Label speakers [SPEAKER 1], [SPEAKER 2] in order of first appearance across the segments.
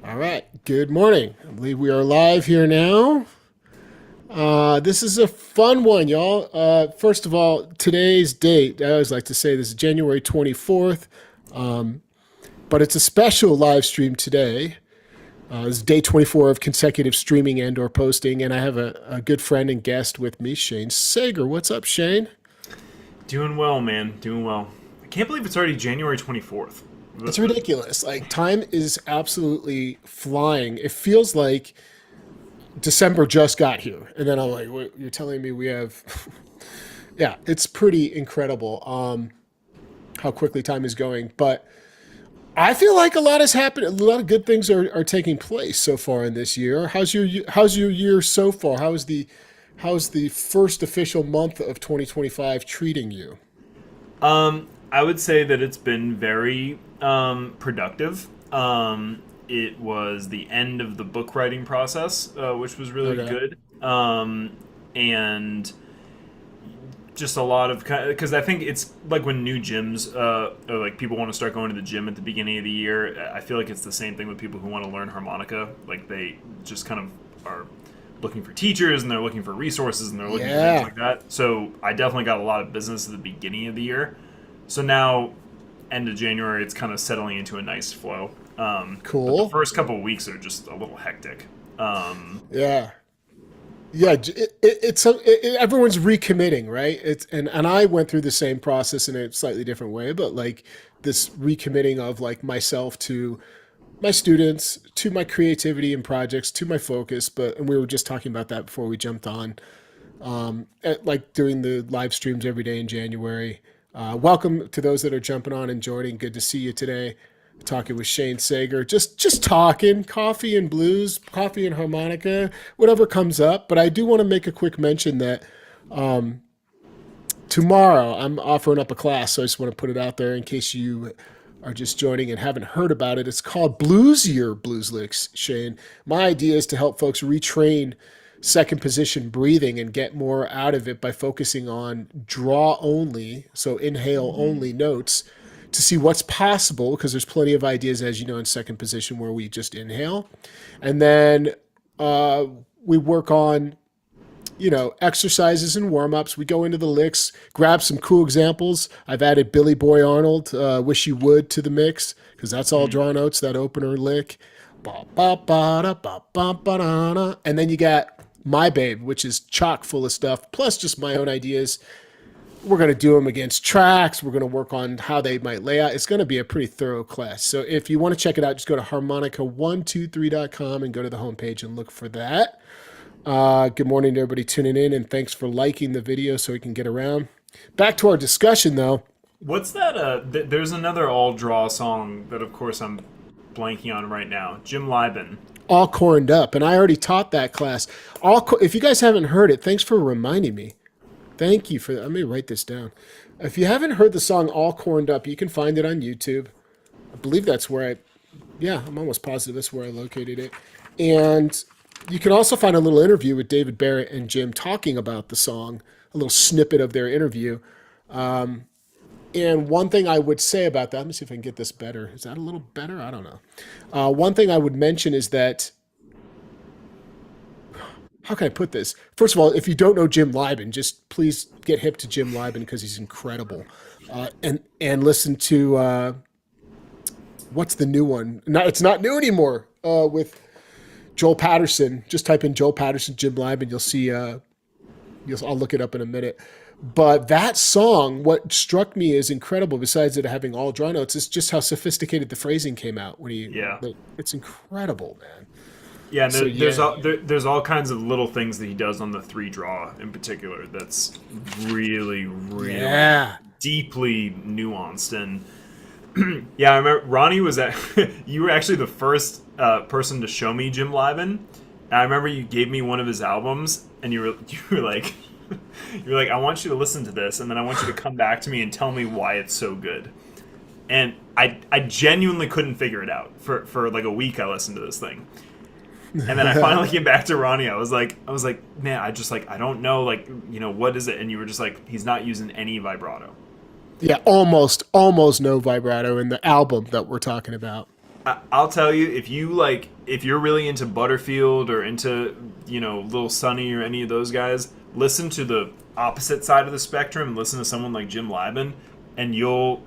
[SPEAKER 1] All right. Good morning. I believe we are live here now. This is a fun one, y'all. First of all, today's date, I always like to say this is January 24th, but it's a special live stream today. It's day 24 of consecutive streaming and or posting, and I have a good friend and guest with me, Shane Sager. What's up, Shane?
[SPEAKER 2] Doing well, man. Doing well. I can't believe it's already January 24th.
[SPEAKER 1] It's ridiculous. Like, time is absolutely flying. It feels like December just got here. And then I'm like, wait, you're telling me we have yeah, it's pretty incredible how quickly time is going. But I feel like a lot has happened. A lot of good things are taking place so far in this year. How's your year so far? How's the first official month of 2025 treating you?
[SPEAKER 2] I would say that it's been very productive. It was the end of the book writing process, which was really
[SPEAKER 1] Okay.
[SPEAKER 2] good. And just a lot of because I think it's like when new gyms or like people want to start going to the gym at the beginning of the year. I feel like it's the same thing with people who want to learn harmonica. Like they just kind of are looking for teachers and they're looking for resources and they're looking for things
[SPEAKER 1] Yeah.
[SPEAKER 2] like that. So I definitely got a lot of business at the beginning of the year. So now, end of January, it's kind of settling into a nice flow. But the
[SPEAKER 1] Cool.
[SPEAKER 2] first couple of weeks are just a little hectic.
[SPEAKER 1] Yeah. Yeah, everyone's recommitting, right? And I went through the same process in a slightly different way, but like this recommitting of like myself to my students, to my creativity and projects, to my focus. But and we were just talking about that before we jumped on. Like doing the live streams every day in January. Welcome to those that are jumping on and joining. Good to see you today. Talking with Shane Sager, just talking coffee and blues, coffee and harmonica, whatever comes up. But I do want to make a quick mention that tomorrow I'm offering up a class, so I just want to put it out there in case you are just joining and haven't heard about it. It's called Bluesier Blues Licks, Shane. My idea is to help folks retrain second position breathing and get more out of it by focusing on draw only, so inhale only notes to see what's possible because there's plenty of ideas, as you know, in second position where we just inhale. And then uh, we work on exercises and warm ups. We go into the licks, grab some cool examples. I've added Billy Boy Arnold, Wish You Would, to the mix because that's all draw notes, that opener lick. Ba, ba, ba, da, ba, ba, ba, da, da. And then you got My Babe, which is chock full of stuff, plus just my own ideas. We're going to do them against tracks. We're going to work on how they might lay out. It's going to be a pretty thorough class. So if you want to check it out, just go to harmonica123.com and go to the homepage and look for that. Good morning to everybody tuning in, and thanks for liking the video so we can get around. Back to our discussion, though.
[SPEAKER 2] What's that? There's another all draw song that, of course, I'm blanking on right now. Jim Liben.
[SPEAKER 1] All corned up, and I already taught that class. If you guys haven't heard it, thanks for reminding me. Thank you for that. Let me write this down. If you haven't heard the song All Corned Up, you can find it on YouTube. I believe that's where yeah, I'm almost positive that's where I located it. And you can also find a little interview with David Barrett and Jim talking about the song, a little snippet of their interview. And one thing I would say about that, let me see if I can get this better. Is that a little better? I don't know. One thing I would mention is that how can I put this? First of all, if you don't know Jim Liben, just please get hip to Jim Liben because he's incredible. And listen to what's the new one? No, it's not new anymore. With Joel Patterson. Just type in Joel Patterson, Jim Liben. You'll see. I'll look it up in a minute. But that song, what struck me as incredible, besides it having all draw notes, is just how sophisticated the phrasing came out when he.
[SPEAKER 2] Yeah.
[SPEAKER 1] It's incredible, man.
[SPEAKER 2] Yeah, and
[SPEAKER 1] So
[SPEAKER 2] there's
[SPEAKER 1] yeah,
[SPEAKER 2] there's all kinds of little things that he does on the three draw in particular that's really, really
[SPEAKER 1] yeah.
[SPEAKER 2] deeply nuanced. And yeah, I remember Ronnie was at you were actually the first person to show me Jim Liben. And I remember you gave me one of his albums, and you were like you were like, I want you to listen to this, and then I want you to come back to me and tell me why it's so good. And I genuinely couldn't figure it out for like a week. I listened to this thing. And then I finally came back to Ronnie. I was like, man, I don't know, like, what is it? And you were just like, he's not using any vibrato.
[SPEAKER 1] Yeah, almost no vibrato in the album that we're talking about.
[SPEAKER 2] I'll tell you, if you're really into Butterfield or into Little Sonny or any of those guys, listen to the opposite side of the spectrum and listen to someone like Jim Liben, and you'll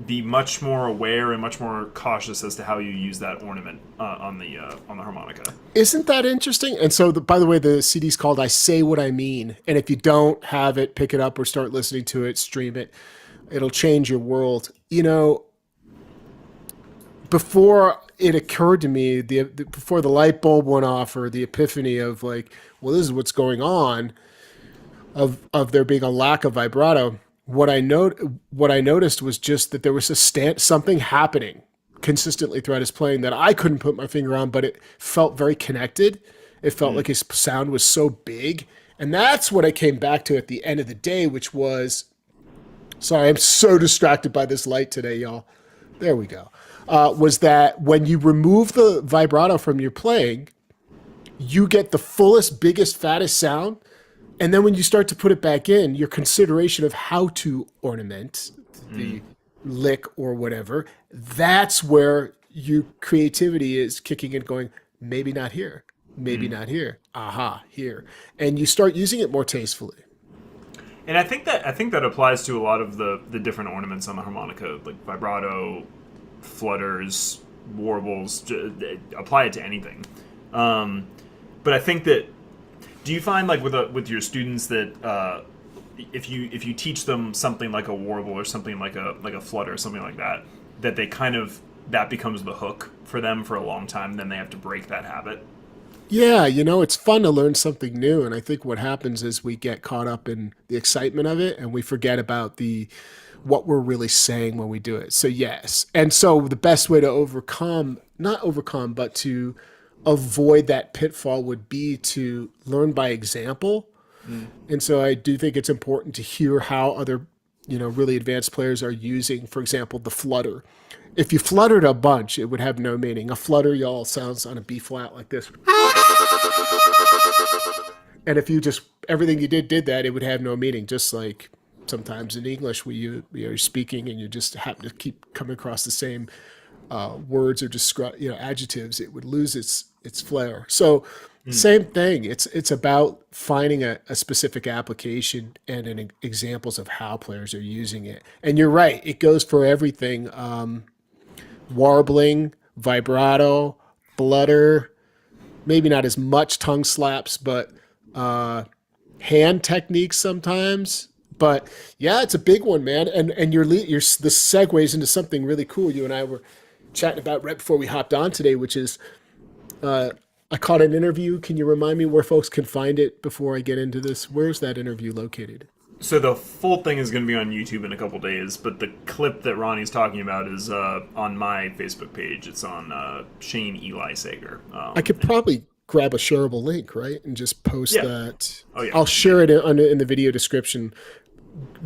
[SPEAKER 2] be much more aware and much more cautious as to how you use that ornament on the harmonica.
[SPEAKER 1] Isn't that interesting? And so, by the way, the CD's called "I Say What I Mean," and if you don't have it, pick it up or start listening to it, stream it. It'll change your world. Before it occurred to me, before the light bulb went off or the epiphany of like, well, this is what's going on, of there being a lack of vibrato. What I noticed was just that there was something happening consistently throughout his playing that I couldn't put my finger on, but it felt very connected. It felt like his sound was so big, and that's what I came back to at the end of the day, which was, sorry, I'm so distracted by this light today, y'all. There we go. Was that when you remove the vibrato from your playing, you get the fullest, biggest, fattest sound. And then when you start to put it back in, your consideration of how to ornament the lick or whatever, that's where your creativity is kicking in, going, maybe not here, maybe not here, aha, here. And you start using it more tastefully.
[SPEAKER 2] And I think that applies to a lot of the different ornaments on the harmonica, like vibrato, flutters, warbles. Apply it to anything. But I think that, do you find like with your students that if you teach them something like a warble or something like a flutter or something like that, that they kind of, that becomes the hook for them for a long time, then they have to break that habit?
[SPEAKER 1] Yeah, it's fun to learn something new. And I think what happens is we get caught up in the excitement of it and we forget about what we're really saying when we do it. So yes. And so the best way to not overcome, but to avoid that pitfall would be to learn by example. And so I do think it's important to hear how other, really advanced players are using, for example, the flutter. If you fluttered a bunch, it would have no meaning. A flutter, y'all, sounds on a B flat like this. And if you just, everything you did that, it would have no meaning. Just like sometimes in English, you're speaking and you just happen to keep coming across the same words or adjectives, it would lose its flair. So same thing. It's about finding a specific application and examples of how players are using it. And you're right, it goes for everything. Warbling, vibrato, flutter, maybe not as much tongue slaps, but hand techniques sometimes. But yeah, it's a big one, man. And this segues into something really cool you and I were chatting about right before we hopped on today, which is I caught an interview. Can you remind me where folks can find it before I get into this? Where's that interview located?
[SPEAKER 2] So the full thing is going to be on YouTube in a couple days, but the clip that Ronnie's talking about is on my Facebook page. It's on Shane Eli Sager.
[SPEAKER 1] I could probably grab a shareable link, right, and just post that.
[SPEAKER 2] Oh yeah.
[SPEAKER 1] I'll share it in the video description.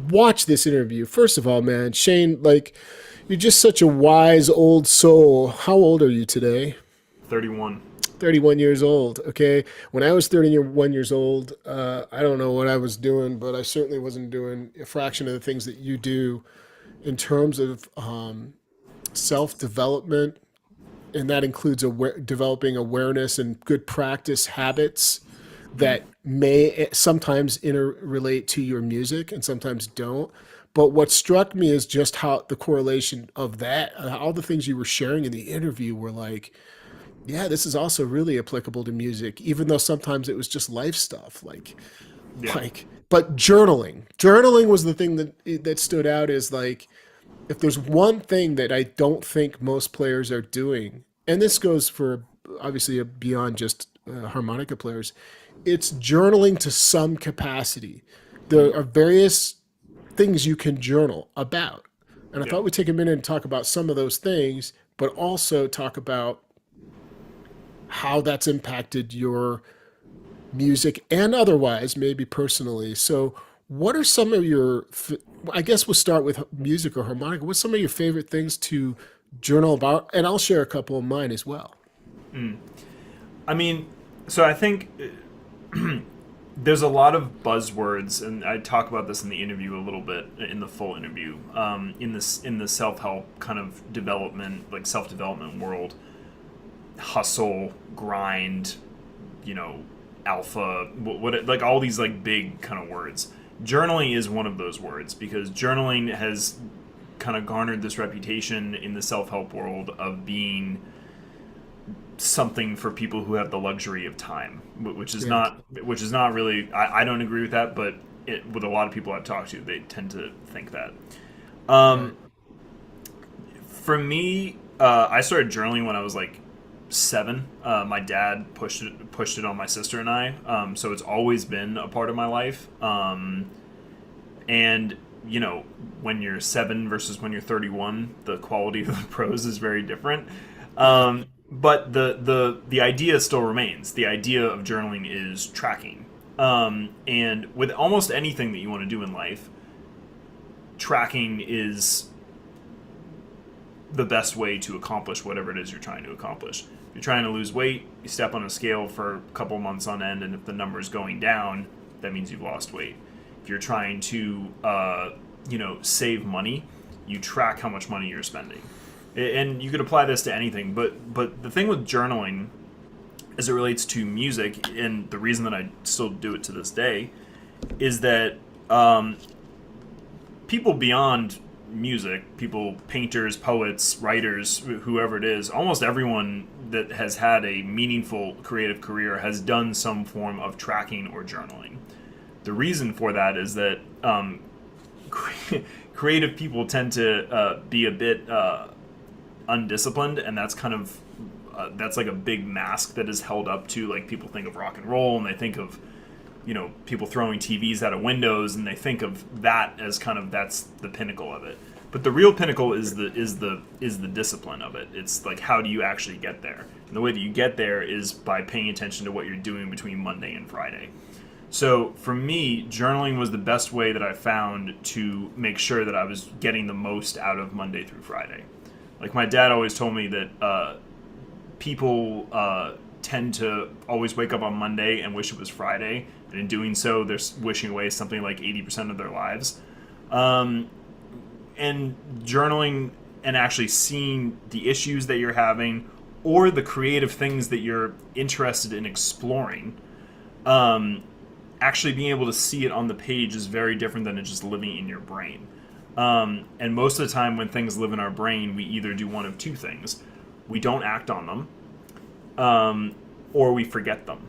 [SPEAKER 1] Watch this interview. First of all, man, Shane, like, you're just such a wise old soul. How old are you today?
[SPEAKER 2] 31.
[SPEAKER 1] 31 years old. Okay. When I was 31 years old, I don't know what I was doing, but I certainly wasn't doing a fraction of the things that you do in terms of self-development. And that includes developing awareness and good practice habits that may sometimes interrelate to your music and sometimes don't. But what struck me is just how the correlation of that, all the things you were sharing in the interview were like, yeah, this is also really applicable to music, even though sometimes it was just life stuff.
[SPEAKER 2] Yeah.
[SPEAKER 1] But journaling was the thing that stood out is like, if there's one thing that I don't think most players are doing, and this goes for obviously beyond just harmonica players, it's journaling to some capacity. There are various things you can journal about. And I
[SPEAKER 2] Yeah.
[SPEAKER 1] thought we'd take a minute and talk about some of those things, but also talk about how that's impacted your music and otherwise, maybe personally. So, what are some of I guess we'll start with music or harmonica. What's some of your favorite things to journal about? And I'll share a couple of mine as well.
[SPEAKER 2] I mean, so I think there's a lot of buzzwords, and I talk about this in the interview a little bit in the full interview. In the self help kind of development, like self development world, hustle, grind, you know, alpha, like all these like big kind of words. Journaling is one of those words because journaling has kind of garnered this reputation in the self help world of being something for people who have the luxury of time,
[SPEAKER 1] Yeah.
[SPEAKER 2] which is not really. I don't agree with that, but with a lot of people I've talked to, they tend to think that.
[SPEAKER 1] Right.
[SPEAKER 2] For me, I started journaling when I was like 7. My dad pushed it on my sister and I, so it's always been a part of my life. And you know, when you're 7 versus when you're 31, the quality of the prose is very different.
[SPEAKER 1] Yeah.
[SPEAKER 2] But the idea still remains. The idea of journaling is tracking. And with almost anything that you want to do in life, tracking is the best way to accomplish whatever it is you're trying to accomplish. If you're trying to lose weight, you step on a scale for a couple months on end, and if the number is going down, that means you've lost weight. If you're trying to, save money, you track how much money you're spending, and you could apply this to anything. But the thing with journaling, as it relates to music, and the reason that I still do it to this day, is that people beyond music, people, painters, poets, writers, whoever it is, almost everyone that has had a meaningful creative career has done some form of tracking or journaling. The reason for that is that creative people tend to be a bit undisciplined, and that's kind of that's like a big mask that is held up to, like, people think of rock and roll and they think of, you know, people throwing TVs out of windows, and they think of that as kind of that's the pinnacle of it. But the real pinnacle is the discipline of it. It's like, how do you actually get there? And the way that you get there is by paying attention to what you're doing between Monday and Friday. So for me, journaling was the best way that I found to make sure that I was getting the most out of Monday through Friday. Like, my dad always told me that people tend to always wake up on Monday and wish it was Friday, and in doing so, they're wishing away something like 80% of their lives. And journaling and actually seeing the issues that you're having or the creative things that you're interested in exploring, actually being able to see it on the page is very different than it just living in your brain. And most of the time, when things live in our brain, we either do one of two things: we don't act on them, or we forget them.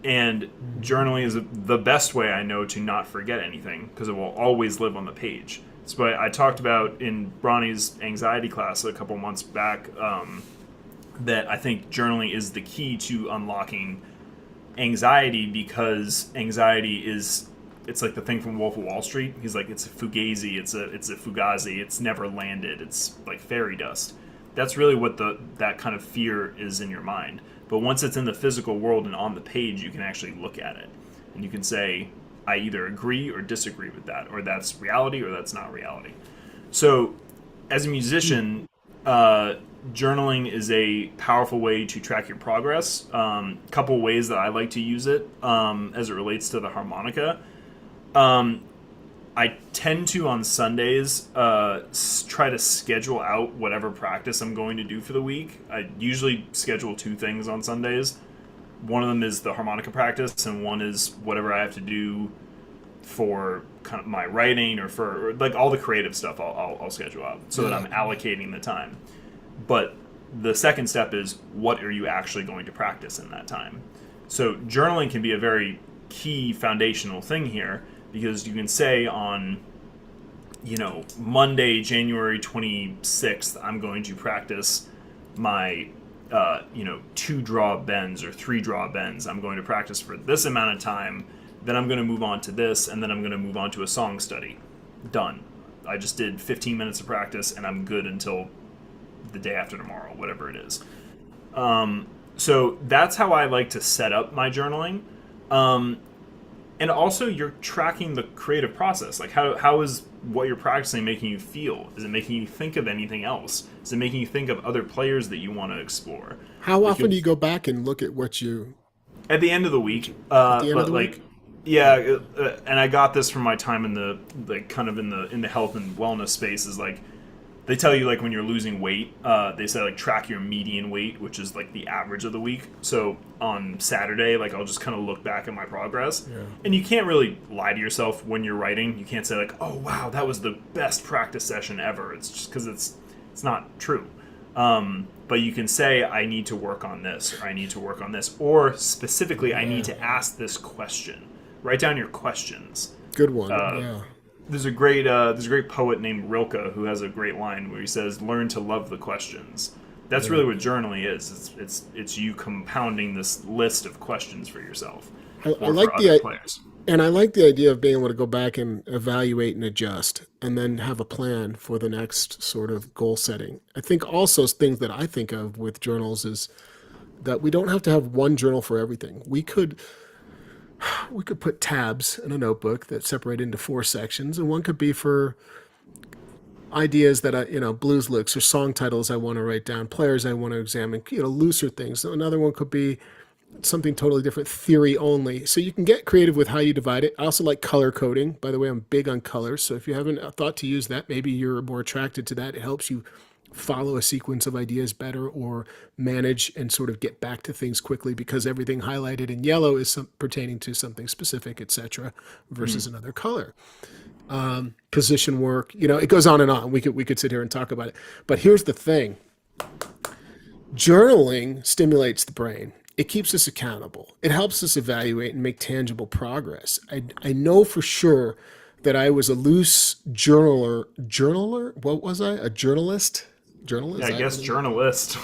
[SPEAKER 2] And journaling is the best way I know to not forget anything, because it will always live on the page. It's what I talked about in Ronnie's anxiety class a couple months back, that I think journaling is the key to unlocking anxiety, because anxiety is, it's like the thing from Wolf of Wall Street. He's like, it's a fugazi, it's a fugazi, it's never landed, it's like fairy dust. That's really what that kind of fear is in your mind. But once it's in the physical world and on the page, you can actually look at it, and you can say, I either agree or disagree with that, or that's reality or that's not reality. So, as a musician, journaling is a powerful way to track your progress. Couple ways that I like to use it, as it relates to the harmonica. I tend to, on Sundays, try to schedule out whatever practice I'm going to do for the week. I usually schedule two things on Sundays. One of them is the harmonica practice, and one is whatever I have to do for kind of my writing, or for, or like all the creative stuff. I'll schedule out so that I'm allocating the time. But the second step is, what are you actually going to practice in that time? So journaling can be a very key foundational thing here, because you can say on, Monday, January 26th, I'm going to practice my, 2 draw bends or 3 draw bends. I'm going to practice for this amount of time, then I'm going to move on to this, and then I'm going to move on to a song study. Done. I just did 15 minutes of practice, and I'm good until the day after tomorrow, whatever it is. So that's how I like to set up my journaling. And also, you're tracking the creative process. Like, how is what you're practicing making you feel? Is it making you think of anything else? Is it making you think of other players that you want to explore?
[SPEAKER 1] How
[SPEAKER 2] Like,
[SPEAKER 1] often do you go back and look at what you
[SPEAKER 2] at the end of the week,
[SPEAKER 1] at the end of
[SPEAKER 2] but
[SPEAKER 1] the
[SPEAKER 2] like
[SPEAKER 1] week?
[SPEAKER 2] yeah, and I got this from my time in the like kind of in the health and wellness space. Is like they tell you like when you're losing weight, they say like track your median weight, which is like the average of the week. So on Saturday, like I'll just kind of look back at my progress,
[SPEAKER 1] Yeah.
[SPEAKER 2] and you can't really lie to yourself when you're writing. You can't say like, oh wow, that was the best practice session ever. It's just because it's not true. But you can say I need to work on this, or I need to work on this, or specifically I need
[SPEAKER 1] Yeah.
[SPEAKER 2] to ask this question. Write down your questions.
[SPEAKER 1] Good one. Yeah.
[SPEAKER 2] There's a great poet named Rilke who has a great line where he says, "Learn to love the questions." That's
[SPEAKER 1] Yeah.
[SPEAKER 2] really what journaling is. It's you compounding this list of questions for yourself
[SPEAKER 1] I
[SPEAKER 2] or for
[SPEAKER 1] like
[SPEAKER 2] other
[SPEAKER 1] the
[SPEAKER 2] players.
[SPEAKER 1] and I like the idea of being able to go back and evaluate and adjust and then have a plan for the next sort of goal setting. I think also things that I think of with journals is that we don't have to have one journal for everything. We could put tabs in a notebook that separate into four sections, and one could be for ideas that blues licks or song titles I want to write down, players I want to examine, looser things. Another one could be something totally different, theory only. So you can get creative with how you divide it. I also like color coding. By the way, I'm big on colors. So if you haven't thought to use that, maybe you're more attracted to that. It helps you follow a sequence of ideas better or manage and sort of get back to things quickly because everything highlighted in yellow is pertaining to something specific, etc., versus
[SPEAKER 2] Mm.
[SPEAKER 1] another color. Position work, it goes on and on. We could sit here and talk about it. But here's the thing. Journaling stimulates the brain. It keeps us accountable. It helps us evaluate and make tangible progress. I know for sure that I was a loose journaler. Journaler? What was I? A journalist?
[SPEAKER 2] Yeah,
[SPEAKER 1] Journalist?
[SPEAKER 2] I guess journalist.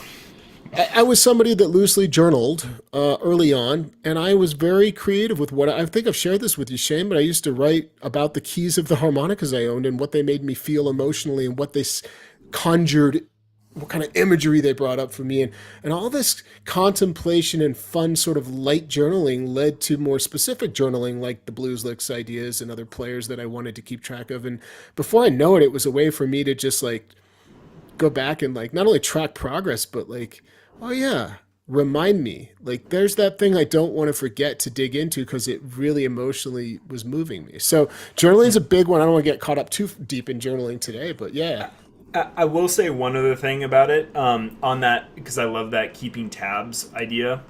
[SPEAKER 1] I was somebody that loosely journaled early on, and I was very creative with what I think I've shared this with you, Shane. But I used to write about the keys of the harmonicas I owned and what they made me feel emotionally and what they conjured, what kind of imagery they brought up for me, and all this contemplation and fun sort of light journaling led to more specific journaling, like the blues licks ideas and other players that I wanted to keep track of. And before I know it, it was a way for me to just like go back and like not only track progress, but like, oh yeah, remind me. Like there's that thing I don't want to forget to dig into because it really emotionally was moving me. So journaling is a big one. I don't want to get caught up too deep in journaling today, but yeah.
[SPEAKER 2] I will say one other thing about it on that because I love that keeping tabs idea.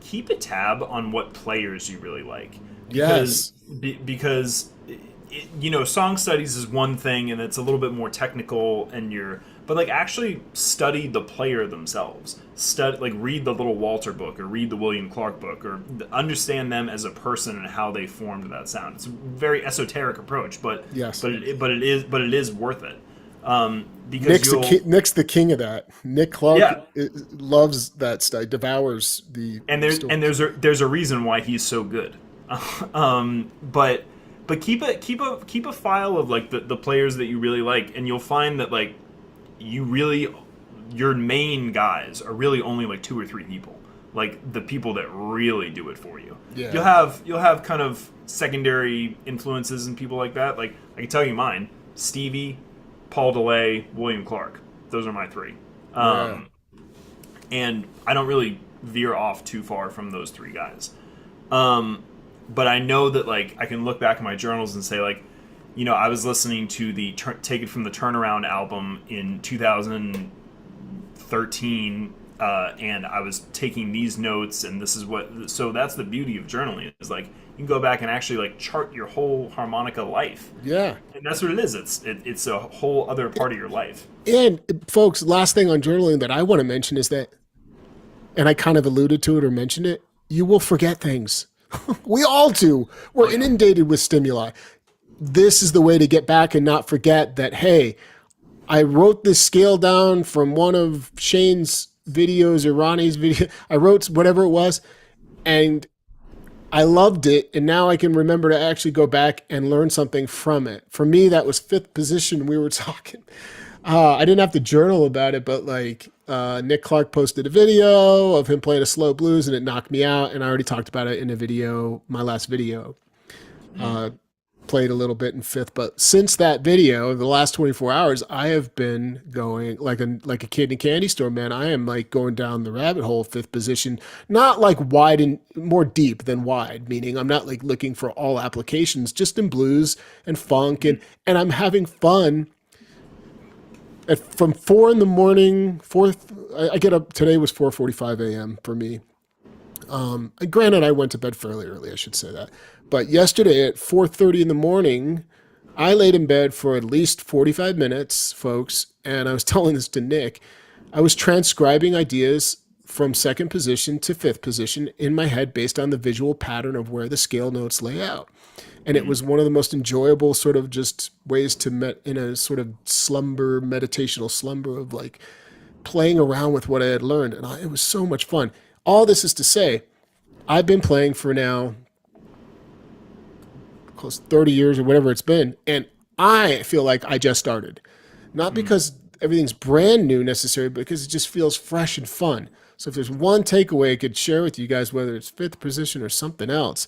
[SPEAKER 2] Keep a tab on what players you really like because
[SPEAKER 1] Yes.
[SPEAKER 2] because song studies is one thing and it's a little bit more technical and you're but like actually study the player themselves. Study like read the little Walter book or read the William Clark book or understand them as a person and how they formed that sound. It's a very esoteric approach, but
[SPEAKER 1] Yes.
[SPEAKER 2] it is worth it. Because
[SPEAKER 1] Nick's the king of that. Nick Clark
[SPEAKER 2] yeah,
[SPEAKER 1] loves that stuff, devours the
[SPEAKER 2] and
[SPEAKER 1] stories.
[SPEAKER 2] there's a reason why he's so good. um, but keep a file of like the players that you really like, and you'll find that like you really your main guys are really only like two or three people, like the people that really do it for you.
[SPEAKER 1] Yeah.
[SPEAKER 2] You'll have kind of secondary influences and people like that. Like I can tell you mine: Stevie, Paul DeLay, William Clark. Those are my three.
[SPEAKER 1] Yeah.
[SPEAKER 2] And I don't really veer off too far from those three guys. But I know that like I can look back at my journals and say like, I was listening to the Take It From the Turnaround album in 2013, and I was taking these notes, and this is what. So that's the beauty of journaling is like you can go back and actually like chart your whole harmonica life,
[SPEAKER 1] Yeah.
[SPEAKER 2] and that's what it is. It's a whole other part of your life.
[SPEAKER 1] And folks, last thing on journaling that I want to mention is that, and I kind of alluded to it or mentioned it, you will forget things. We all do.
[SPEAKER 2] Oh
[SPEAKER 1] We're
[SPEAKER 2] yeah.
[SPEAKER 1] inundated with stimuli. This is the way to get back and not forget that, hey, I wrote this scale down from one of Shane's videos or Ronnie's video. I wrote whatever it was, and I loved it, and now I can remember to actually go back and learn something from it. For me, that was fifth position. We were talking. I didn't have to journal about it, but like Nick Clark posted a video of him playing a slow blues, and it knocked me out. And I already talked about it in a video, my last video, played a little bit in fifth, but since that video, the last 24 hours, I have been going like a kid in a candy store, man. I am like going down the rabbit hole, fifth position, not like wide and more deep than wide, meaning I'm not like looking for all applications, just in blues and funk, and I'm having fun. From 4 in the morning, fourth, I get up. Today was 4:45 a.m. for me. Granted, I went to bed fairly early. I should say that. But yesterday at 4:30 in the morning, I laid in bed for at least 45 minutes, folks. And I was telling this to Nick. I was transcribing ideas from second position to fifth position in my head based on the visual pattern of where the scale notes lay out. And it was one of the most enjoyable sort of just ways to in a sort of slumber, meditational slumber of like playing around with what I had learned. And it was so much fun. All this is to say, I've been playing for now close to 30 years or whatever it's been. And I feel like I just started. Not because everything's brand new necessarily, but because it just feels fresh and fun. So if there's one takeaway I could share with you guys, whether it's fifth position or something else,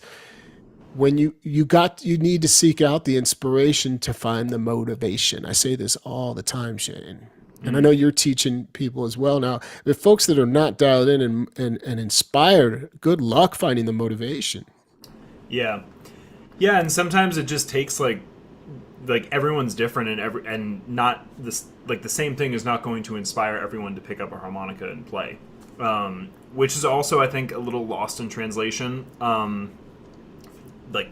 [SPEAKER 1] when you need to seek out the inspiration to find the motivation. I say this all the time, Shane. And I know you're teaching people as well now. The folks that are not dialed in and inspired, good luck finding the motivation.
[SPEAKER 2] Yeah, yeah, and sometimes it just takes like everyone's different, and not this, like the same thing is not going to inspire everyone to pick up a harmonica and play, which is also, I think, a little lost in translation. Like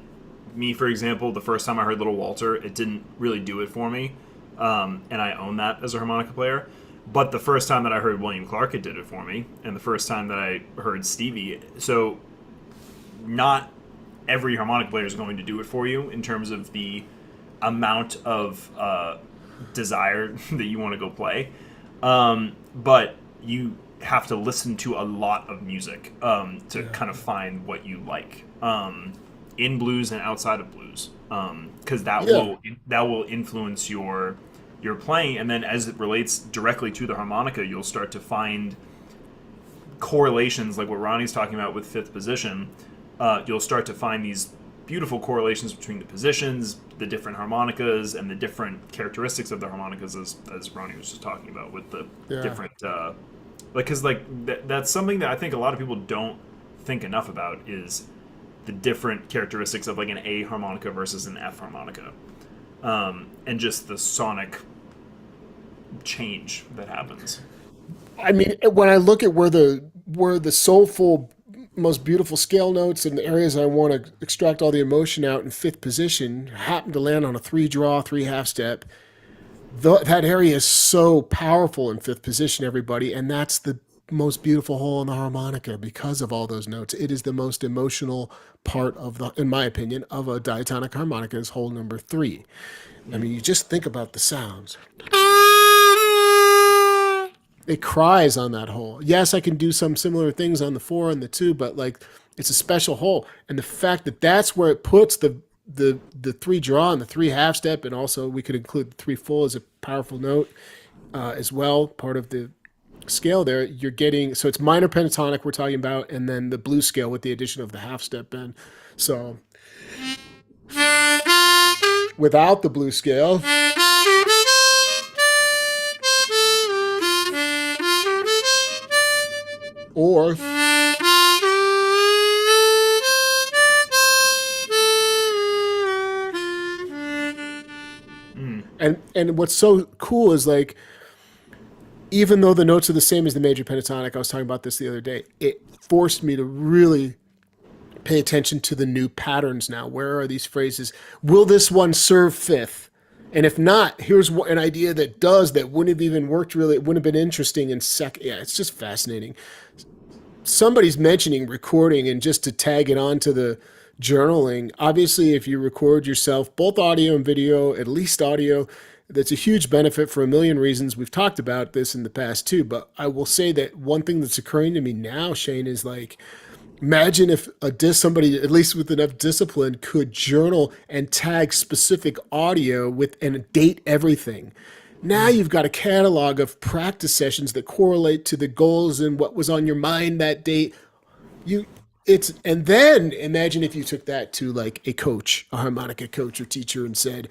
[SPEAKER 2] me, for example, the first time I heard Little Walter, it didn't really do it for me, and I own that as a harmonica player. But the first time that I heard William Clark, it did it for me, and the first time that I heard Stevie, so not every harmonica player is going to do it for you in terms of the amount of desire that you want to go play, but you have to listen to a lot of music to kind of find what you like. In blues and outside of blues, because that will influence your playing, and then as it relates directly to the harmonica, you'll start to find correlations, like what Ronnie's talking about with fifth position. You'll start to find these beautiful correlations between the positions, the different harmonicas, and the different characteristics of the harmonicas, as Ronnie was just talking about with the different, because that's something that I think a lot of people don't think enough about, is the different characteristics of like an A harmonica versus an F harmonica, and just the sonic change that happens.
[SPEAKER 1] I mean, when I look at where the soulful, most beautiful scale notes and the areas I want to extract all the emotion out in fifth position happen to land on a 3-draw, 3/2 step, that area is so powerful in fifth position, everybody, and that's the most beautiful hole in the harmonica because of all those notes. It is the most emotional part of in my opinion, of a diatonic harmonica is hole number 3. I mean, you just think about the sounds. It cries on that hole. Yes, I can do some similar things on the 4 and the 2, but like it's a special hole, and the fact that that's where it puts the 3-draw and the 3/2 step, and also we could include the 3 full as a powerful note as well, part of the scale there. You're getting, so it's minor pentatonic we're talking about, and then the blues scale with the addition of the 1/2 step bend. So without the blues scale, or and what's so cool is like, even though the notes are the same as the major pentatonic, I was talking about this the other day, it forced me to really pay attention to the new patterns now. Where are these phrases? Will this one serve fifth? And if not, here's an idea that does, that wouldn't have even worked really. It wouldn't have been interesting in second. Yeah, it's just fascinating. Somebody's mentioning recording, and just to tag it on to the journaling, obviously if you record yourself, both audio and video, at least audio, that's a huge benefit for a million reasons. We've talked about this in the past too, but I will say that one thing that's occurring to me now, Shane, is like, imagine if somebody, at least with enough discipline, could journal and tag specific audio with and date everything. Now you've got a catalog of practice sessions that correlate to the goals and what was on your mind that day. and then imagine if you took that to like a coach, a harmonica coach or teacher, and said,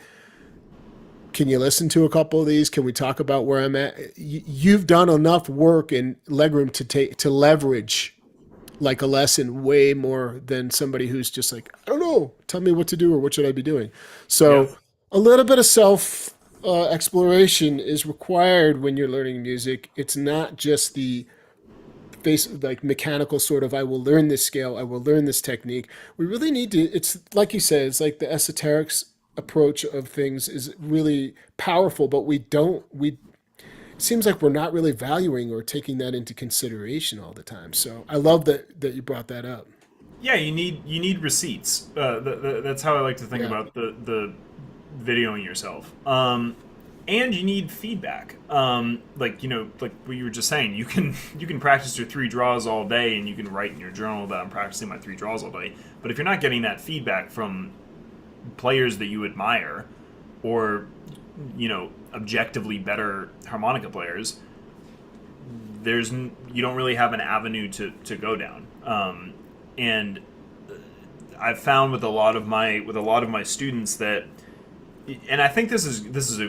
[SPEAKER 1] can you listen to a couple of these? Can we talk about where I'm at? You've done enough work and legroom to leverage like a lesson way more than somebody who's just like, I don't know, tell me what to do or what should I be doing.
[SPEAKER 2] Yeah.
[SPEAKER 1] So a little bit of self exploration is required when you're learning music. It's not just the face like mechanical sort of I will learn this scale, I will learn this technique. We really need to, it's like you said, it's like the esoterics approach of things is really powerful, but we it seems like we're not really valuing or taking that into consideration all the time. So I love that you brought that up.
[SPEAKER 2] Yeah, you need receipts. That's how I like to think
[SPEAKER 1] Yeah.
[SPEAKER 2] about the videoing yourself. And you need feedback. Like like what you were just saying, you can practice your three draws all day, and you can write in your journal that I'm practicing my three draws all day. But if you're not getting that feedback from players that you admire, or objectively better harmonica players, you don't really have an avenue to go down. And I've found with a lot of my students that, and I think this is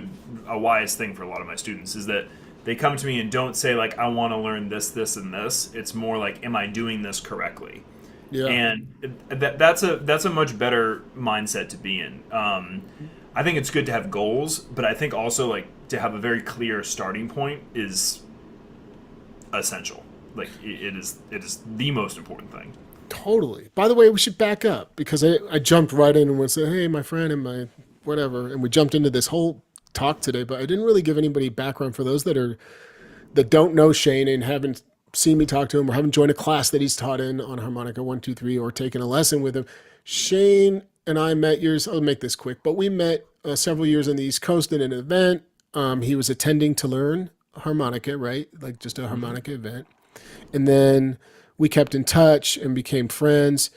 [SPEAKER 2] a wise thing for a lot of my students, is that they come to me and don't say like, I want to learn this and this. It's more like, am I doing this correctly?
[SPEAKER 1] Yeah.
[SPEAKER 2] And that's a much better mindset to be in. I think it's good to have goals, but I think also like to have a very clear starting point is essential. Like it is the most important thing.
[SPEAKER 1] Totally. By the way, we should back up because I jumped right in and went say, hey, my friend and my whatever, and we jumped into this whole talk today, but I didn't really give anybody background for those that don't know Shane and haven't seen me talk to him or haven't joined a class that he's taught in on harmonica 1, 2, 3 or taken a lesson with him. Shane and I met years. I'll make this quick, but we met several years on the East Coast in an event. He was attending to learn harmonica, right? Like just a
[SPEAKER 2] Hmm.
[SPEAKER 1] harmonica event. And then we kept in touch and became friends.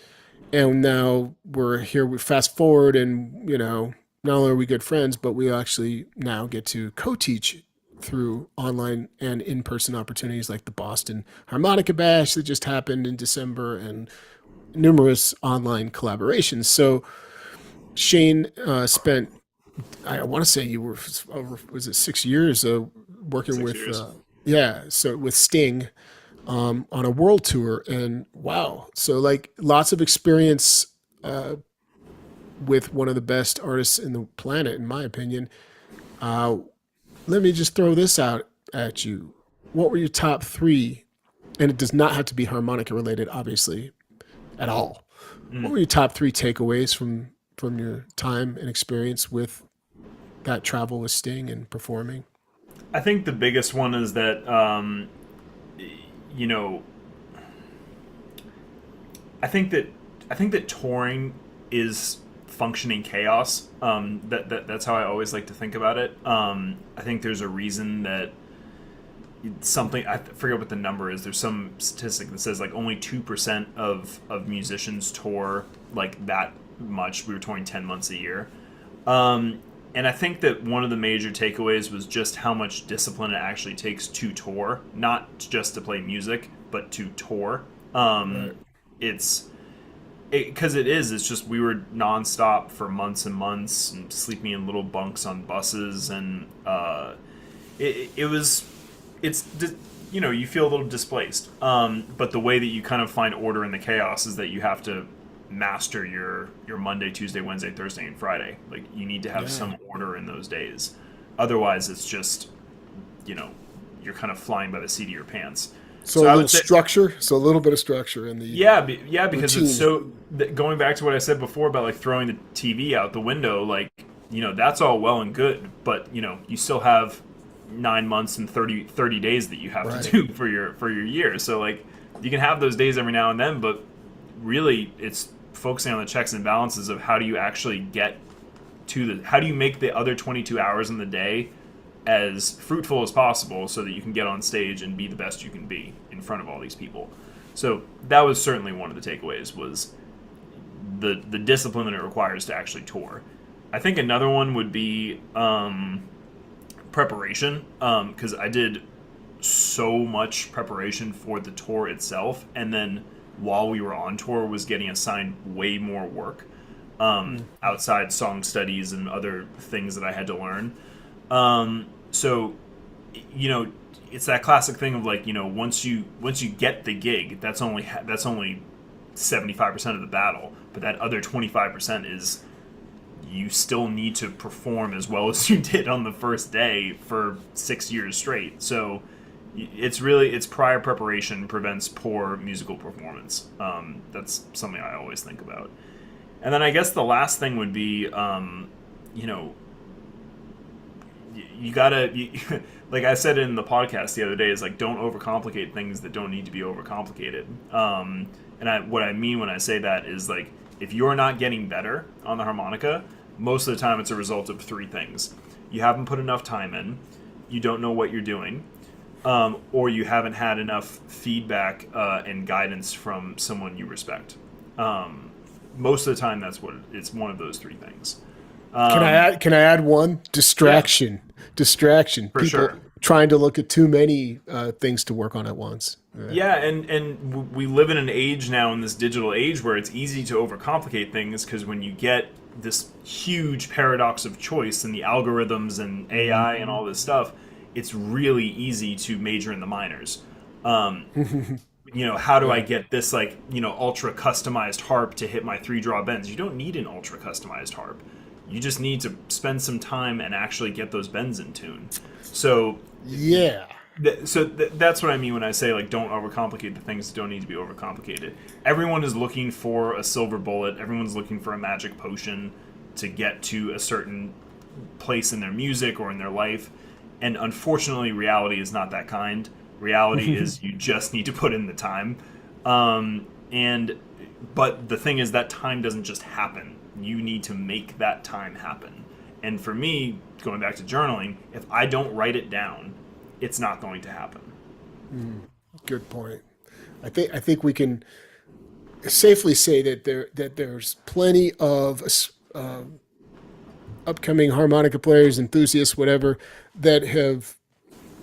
[SPEAKER 1] And now we're here. We fast forward, and not only are we good friends, but we actually now get to co-teach through online and in-person opportunities like the Boston Harmonica Bash that just happened in December, and numerous online collaborations. So Shane spent, I want to say you were over, was it 6 years working
[SPEAKER 2] 6
[SPEAKER 1] with,
[SPEAKER 2] years.
[SPEAKER 1] yeah, so with Sting on a world tour, and wow, so like lots of experience with one of the best artists in the planet, in my opinion. Uh, Let me just throw this out at you. What were your top three? And it does not have to be harmonica related, obviously, at all. What
[SPEAKER 2] Mm.
[SPEAKER 1] were your top three takeaways from your time and experience with that travel with Sting and performing?
[SPEAKER 2] I think the biggest one is that you know I think that touring is functioning chaos. That's how I always like to think about it. I think there's a reason that something, I forget what the number is. There's some statistic that says like only 2% of musicians tour like that much. We were touring 10 months a year. And I think that one of the major takeaways was just how much discipline it actually takes to tour, not just to play music, but to tour.
[SPEAKER 1] Right.
[SPEAKER 2] It's because it's just we were nonstop for months and months and sleeping in little bunks on buses, and it was it's you feel a little displaced, but the way that you kind of find order in the chaos is that you have to master your Monday, Tuesday, Wednesday, Thursday, and Friday. Like you need to have
[SPEAKER 1] Yeah.
[SPEAKER 2] some order in those days, otherwise it's just you know you're kind of flying by the seat of your pants.
[SPEAKER 1] So
[SPEAKER 2] So
[SPEAKER 1] a
[SPEAKER 2] I
[SPEAKER 1] little
[SPEAKER 2] would say,
[SPEAKER 1] structure. So a little bit of structure in the
[SPEAKER 2] yeah, because it's
[SPEAKER 1] routine.
[SPEAKER 2] so going back to what I said before about like throwing the TV out the window, like that's all well and good, but you still have 9 months and 30 days that you have to
[SPEAKER 1] Right.
[SPEAKER 2] do for your year. So like you can have those days every now and then, but really it's focusing on the checks and balances of how do you actually get how do you make the other 22 hours in the day as fruitful as possible so that you can get on stage and be the best you can be in front of all these people. So that was certainly one of the takeaways, was the discipline that it requires to actually tour. I think another one would be preparation, because I did so much preparation for the tour itself, and then while we were on tour was getting assigned way more work, outside song studies and other things that I had to learn. So, you know, it's that classic thing of like, you know, once you get the gig, that's only 75% of the battle, but that other 25% is you still need to perform as well as you did on the first day for 6 years straight. So it's prior preparation prevents poor musical performance. That's something I always think about. And then I guess the last thing would be, you know, you gotta, like I said in the podcast the other day, is like don't overcomplicate things that don't need to be overcomplicated. What I mean when I say that is like if you're not getting better on the harmonica, most of the time it's a result of three things: you haven't put enough time in, you don't know what you're doing, or you haven't had enough feedback and guidance from someone you respect. Most of the time, it's one of those three things.
[SPEAKER 1] Can I add one?
[SPEAKER 2] Yeah,
[SPEAKER 1] Distraction.
[SPEAKER 2] for
[SPEAKER 1] People
[SPEAKER 2] sure.
[SPEAKER 1] trying to look at too many things to work on at once.
[SPEAKER 2] Yeah, and we live in an age now, in this digital age, where it's easy to overcomplicate things because when you get this huge paradox of choice and the algorithms and AI and all this stuff, it's really easy to major in the minors. Um, you know, how do I
[SPEAKER 1] Yeah.
[SPEAKER 2] get this, like, you know, ultra customized harp to hit my three draw bends? You don't need an ultra customized harp. You just need to spend some time and actually get those bends in tune. So
[SPEAKER 1] Yeah.
[SPEAKER 2] that's what I mean when I say like don't overcomplicate the things that don't need to be overcomplicated. Everyone is looking for a silver bullet. Everyone's looking for a magic potion to get to a certain place in their music or in their life. And unfortunately, reality is not that kind. Reality is you just need to put in the time. And but the thing is that time doesn't just happen. You need to make that time happen. And for me, going back to journaling, if I don't write it down, it's not going to happen.
[SPEAKER 1] Good point. I think we can safely say that there's plenty of upcoming harmonica players, enthusiasts, whatever, that have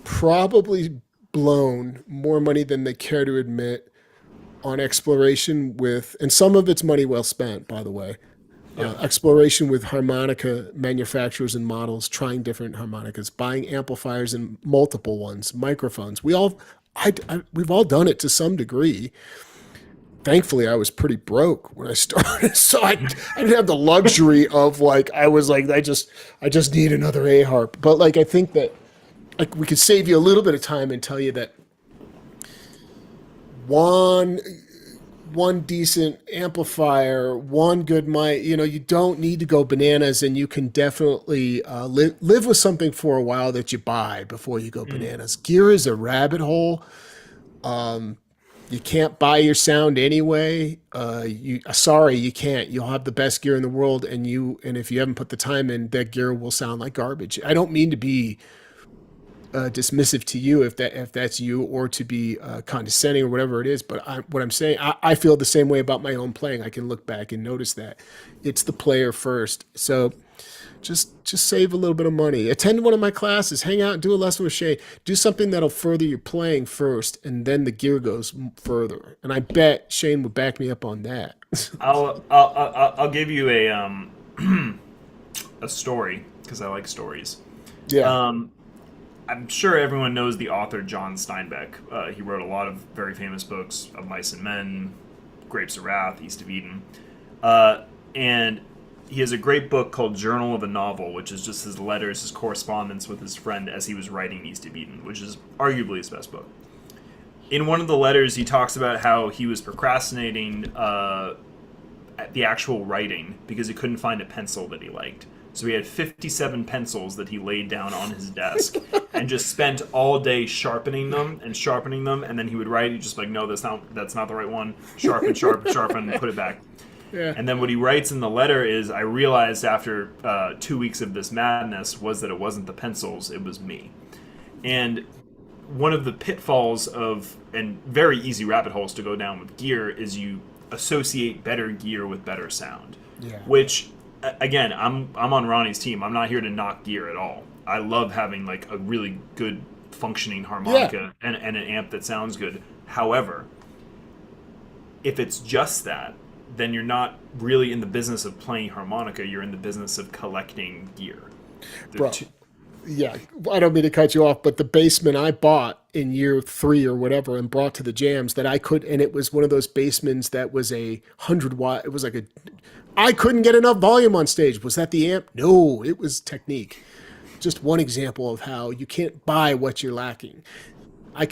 [SPEAKER 1] probably blown more money than they care to admit on exploration with, and some of it's money well spent, by the way.
[SPEAKER 2] Yep.
[SPEAKER 1] Exploration with harmonica manufacturers and models, trying different harmonicas, buying amplifiers and multiple ones, microphones. We've all done it to some degree. Thankfully, I was pretty broke when I started, so I didn't have the luxury of like I was like I just need another A harp. But like I think that like we could save you a little bit of time and tell you that one one decent amplifier, one good mic. You know, you don't need to go bananas, and you can definitely live with something for a while that you buy before you go
[SPEAKER 2] Mm.
[SPEAKER 1] bananas. Gear is a rabbit hole. You can't buy your sound anyway. You sorry, you can't. You'll have the best gear in the world, and if you haven't put the time in, that gear will sound like garbage. I don't mean to be dismissive to you if that's you, or to be condescending or whatever it is. But what I'm saying, I feel the same way about my own playing. I can look back and notice that it's the player first. So just save a little bit of money. Attend one of my classes. Hang out and do a lesson with Shane. Do something that'll further your playing first, and then the gear goes further. And I bet Shane would back me up on that.
[SPEAKER 2] I'll give you a story because I like stories.
[SPEAKER 1] Yeah.
[SPEAKER 2] Um, I'm sure everyone knows the author John Steinbeck. He wrote a lot of very famous books: Of Mice and Men, Grapes of Wrath, East of Eden, and he has a great book called Journal of a Novel, which is just his letters, his correspondence with his friend as he was writing East of Eden, which is arguably his best book. In one of the letters, he talks about how he was procrastinating at the actual writing because he couldn't find a pencil that he liked. So he had 57 pencils that he laid down on his desk and just spent all day sharpening them, and then he would write. He'd just be like, no, that's not the right one. Sharpen, sharpen, sharpen, and put it back.
[SPEAKER 1] Yeah.
[SPEAKER 2] And then what he writes in the letter is, I realized after 2 weeks of this madness was that it wasn't the pencils, it was me. And one of the pitfalls of, and very easy rabbit holes to go down with gear, is you associate better gear with better sound.
[SPEAKER 1] Yeah.
[SPEAKER 2] Which, again, I'm on Ronnie's team. I'm not here to knock gear at all. I love having like a really good functioning
[SPEAKER 1] Yeah.
[SPEAKER 2] harmonica and an amp that sounds good. However, if it's just that, then you're not really in the business of playing harmonica. You're in the business of collecting gear. They're
[SPEAKER 1] Bro.
[SPEAKER 2] two,
[SPEAKER 1] Yeah, I don't mean to cut you off, but the Bassman I bought in year 3 or whatever and brought to the jams that I could, and it was one of those Bassmans that was a 100 watt. It was like I couldn't get enough volume on stage. Was that the amp? No, it was technique. Just one example of how you can't buy what you're lacking. I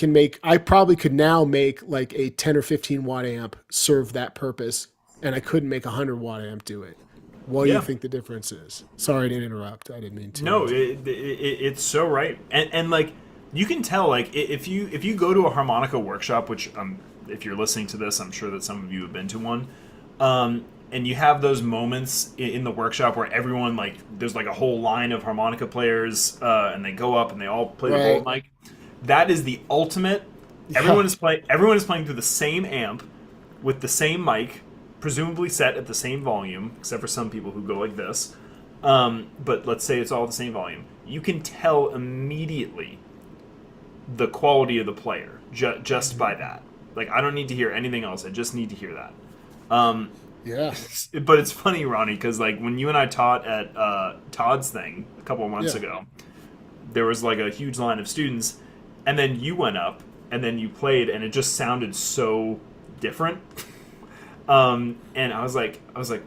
[SPEAKER 1] probably could now make like a 10 or 15 watt amp serve that purpose, and I couldn't make a 100 watt amp do it. What do you
[SPEAKER 2] yeah.
[SPEAKER 1] think the difference is? Sorry to interrupt. I didn't mean
[SPEAKER 2] No,
[SPEAKER 1] to.
[SPEAKER 2] it's so right, and like you can tell, like if you go to a harmonica workshop, which if you're listening to this, I'm sure that some of you have been to one, and you have those moments in the workshop where everyone like there's like a whole line of harmonica players, and they go up and they all play the gold
[SPEAKER 1] Right.
[SPEAKER 2] mic. That is the ultimate.
[SPEAKER 1] Yeah.
[SPEAKER 2] Everyone is playing through the same amp with the same mic, presumably set at the same volume, except for some people who go like this. But let's say it's all the same volume. You can tell immediately the quality of the player just by that. Like I don't need to hear anything else. I just need to hear that.
[SPEAKER 1] Yeah.
[SPEAKER 2] But it's funny, Ronnie, because like when you and I taught at Todd's thing a couple of months
[SPEAKER 1] Yeah.
[SPEAKER 2] ago, there was like a huge line of students, and then you went up and then you played, and it just sounded so different. And I was like,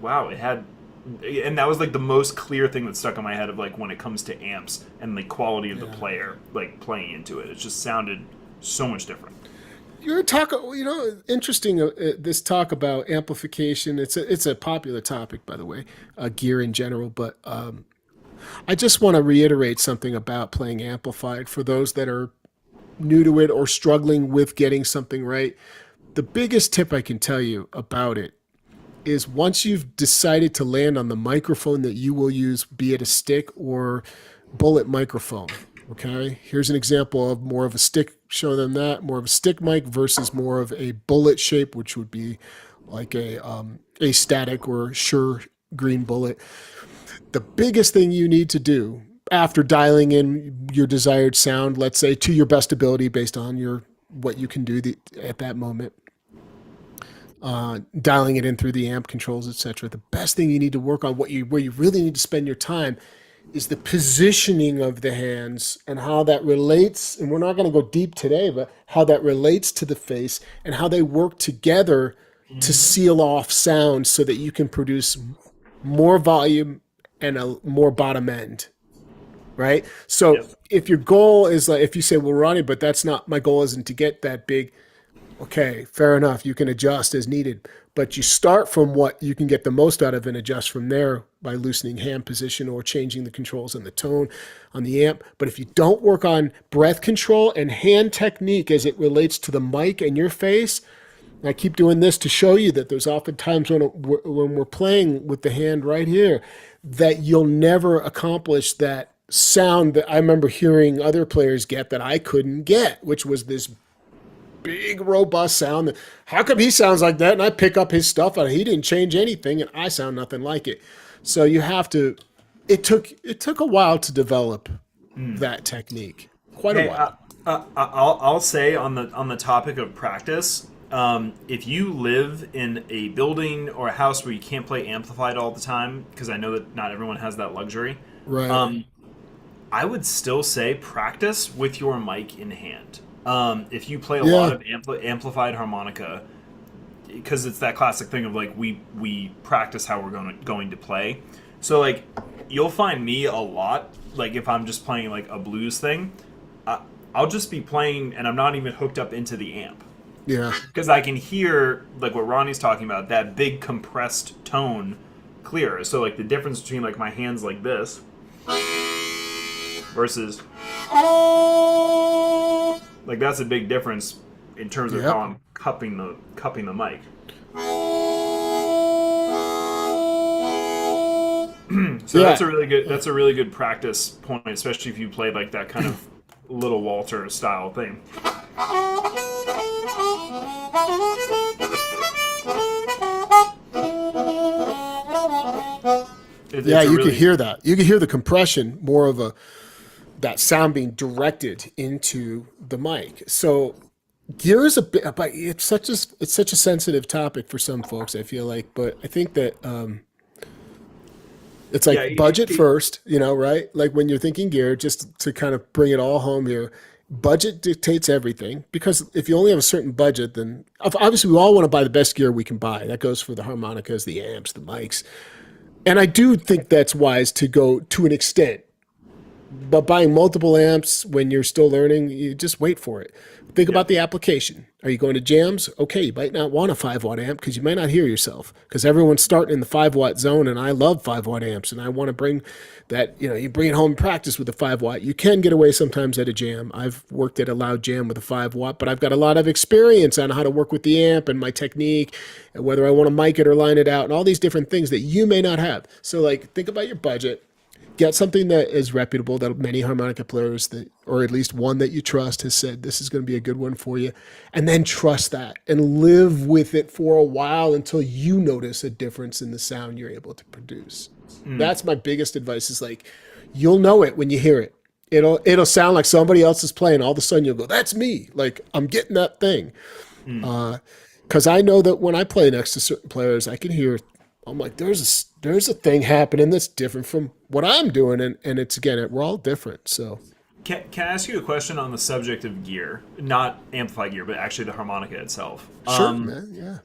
[SPEAKER 2] wow, it had, and that was like the most clear thing that stuck in my head of like when it comes to amps and the quality of the player like playing into it. It just sounded so much different.
[SPEAKER 1] You're interesting. This talk about amplification. It's a popular topic, by the way, gear in general. But I just want to reiterate something about playing amplified for those that are new to it or struggling with getting something right. The biggest tip I can tell you about it is once you've decided to land on the microphone that you will use, be it a stick or bullet microphone. Okay, here's an example of more of a stick. Show them that more of a stick mic versus more of a bullet shape, which would be like a static or sure green bullet. The biggest thing you need to do after dialing in your desired sound, let's say to your best ability based on your what you can do at that moment, dialing it in through the amp controls, etc. The best thing you need to work on, where you really need to spend your time, is the positioning of the hands and how that relates. And we're not going to go deep today, but how that relates to the face and how they work together to seal off sound so that you can produce more volume and a more bottom end. Right. So
[SPEAKER 2] Yep.
[SPEAKER 1] if your goal is like, if you say, well, Ronnie, but that's not my goal, isn't to get that big. Okay, fair enough. You can adjust as needed, but you start from what you can get the most out of and adjust from there by loosening hand position or changing the controls and the tone on the amp. But if you don't work on breath control and hand technique as it relates to the mic and your face, and I keep doing this to show you that there's often times when we're playing with the hand right here that you'll never accomplish that sound that I remember hearing other players get that I couldn't get, which was this big robust sound. How come he sounds like that? And I pick up his stuff and he didn't change anything and I sound nothing like it. So you have to, it took a while to develop that technique. Quite a
[SPEAKER 2] Hey,
[SPEAKER 1] while.
[SPEAKER 2] I'll say on the topic of practice, if you live in a building or a house where you can't play amplified all the time, because I know that not everyone has that luxury,
[SPEAKER 1] Right.
[SPEAKER 2] I would still say practice with your mic in hand. If you play a lot
[SPEAKER 1] Yeah.
[SPEAKER 2] of amplified harmonica, because it's that classic thing of like we practice how we're going to play. So like you'll find me a lot like if I'm just playing like a blues thing, I'll just be playing and I'm not even hooked up into the amp
[SPEAKER 1] Yeah.
[SPEAKER 2] because I can hear like what Ronnie's talking about, that big compressed tone clearer. So like the difference between like my hands like this versus like that's a big difference in terms of how
[SPEAKER 1] Yep.
[SPEAKER 2] I'm cupping the mic. So
[SPEAKER 1] Yeah.
[SPEAKER 2] that's a really good practice point, especially if you play like that kind of little Walter style thing.
[SPEAKER 1] Yeah,
[SPEAKER 2] It's a
[SPEAKER 1] you can
[SPEAKER 2] really
[SPEAKER 1] hear that. You can hear the compression, that sound being directed into the mic. So Gear is a bit, but it's such a sensitive topic for some folks. I feel like, but I think that it's
[SPEAKER 2] Yeah,
[SPEAKER 1] like budget first, right? Like when you're thinking gear, just to kind of bring it all home here, budget dictates everything because if you only have a certain budget, then obviously we all want to buy the best gear we can buy. That goes for the harmonicas, the amps, the mics. And I do think that's wise to go to an extent. But buying multiple amps when you're still learning, you just wait for it. Think
[SPEAKER 2] yeah,
[SPEAKER 1] about the application. Are you going to jams? Okay, you might not want a 5 watt amp because you might not hear yourself because everyone's starting in the 5 watt zone. And I love 5 watt amps and I want to bring that, you bring it home and practice with a 5 watt. You can get away sometimes at a jam. I've worked at a loud jam with a 5 watt, but I've got a lot of experience on how to work with the amp and my technique and whether I want to mic it or line it out and all these different things that you may not have. So, like, think about your budget, get something that is reputable that many harmonica players that or at least one that you trust has said this is going to be a good one for you, and then trust that and live with it for a while until you notice a difference in the sound you're able to produce. That's my biggest advice, is like, you'll know it when you hear it. It'll sound like somebody else is playing. All of a sudden you'll go, that's me, like I'm getting that thing. Because I know that when I play next to certain players, I can hear. I'm like, there's a thing happening that's different from what I'm doing, and it's again, we're all different. So
[SPEAKER 2] can I ask you a question on the subject of gear, not amplified gear, but actually the harmonica itself?
[SPEAKER 1] sure, man, yeah,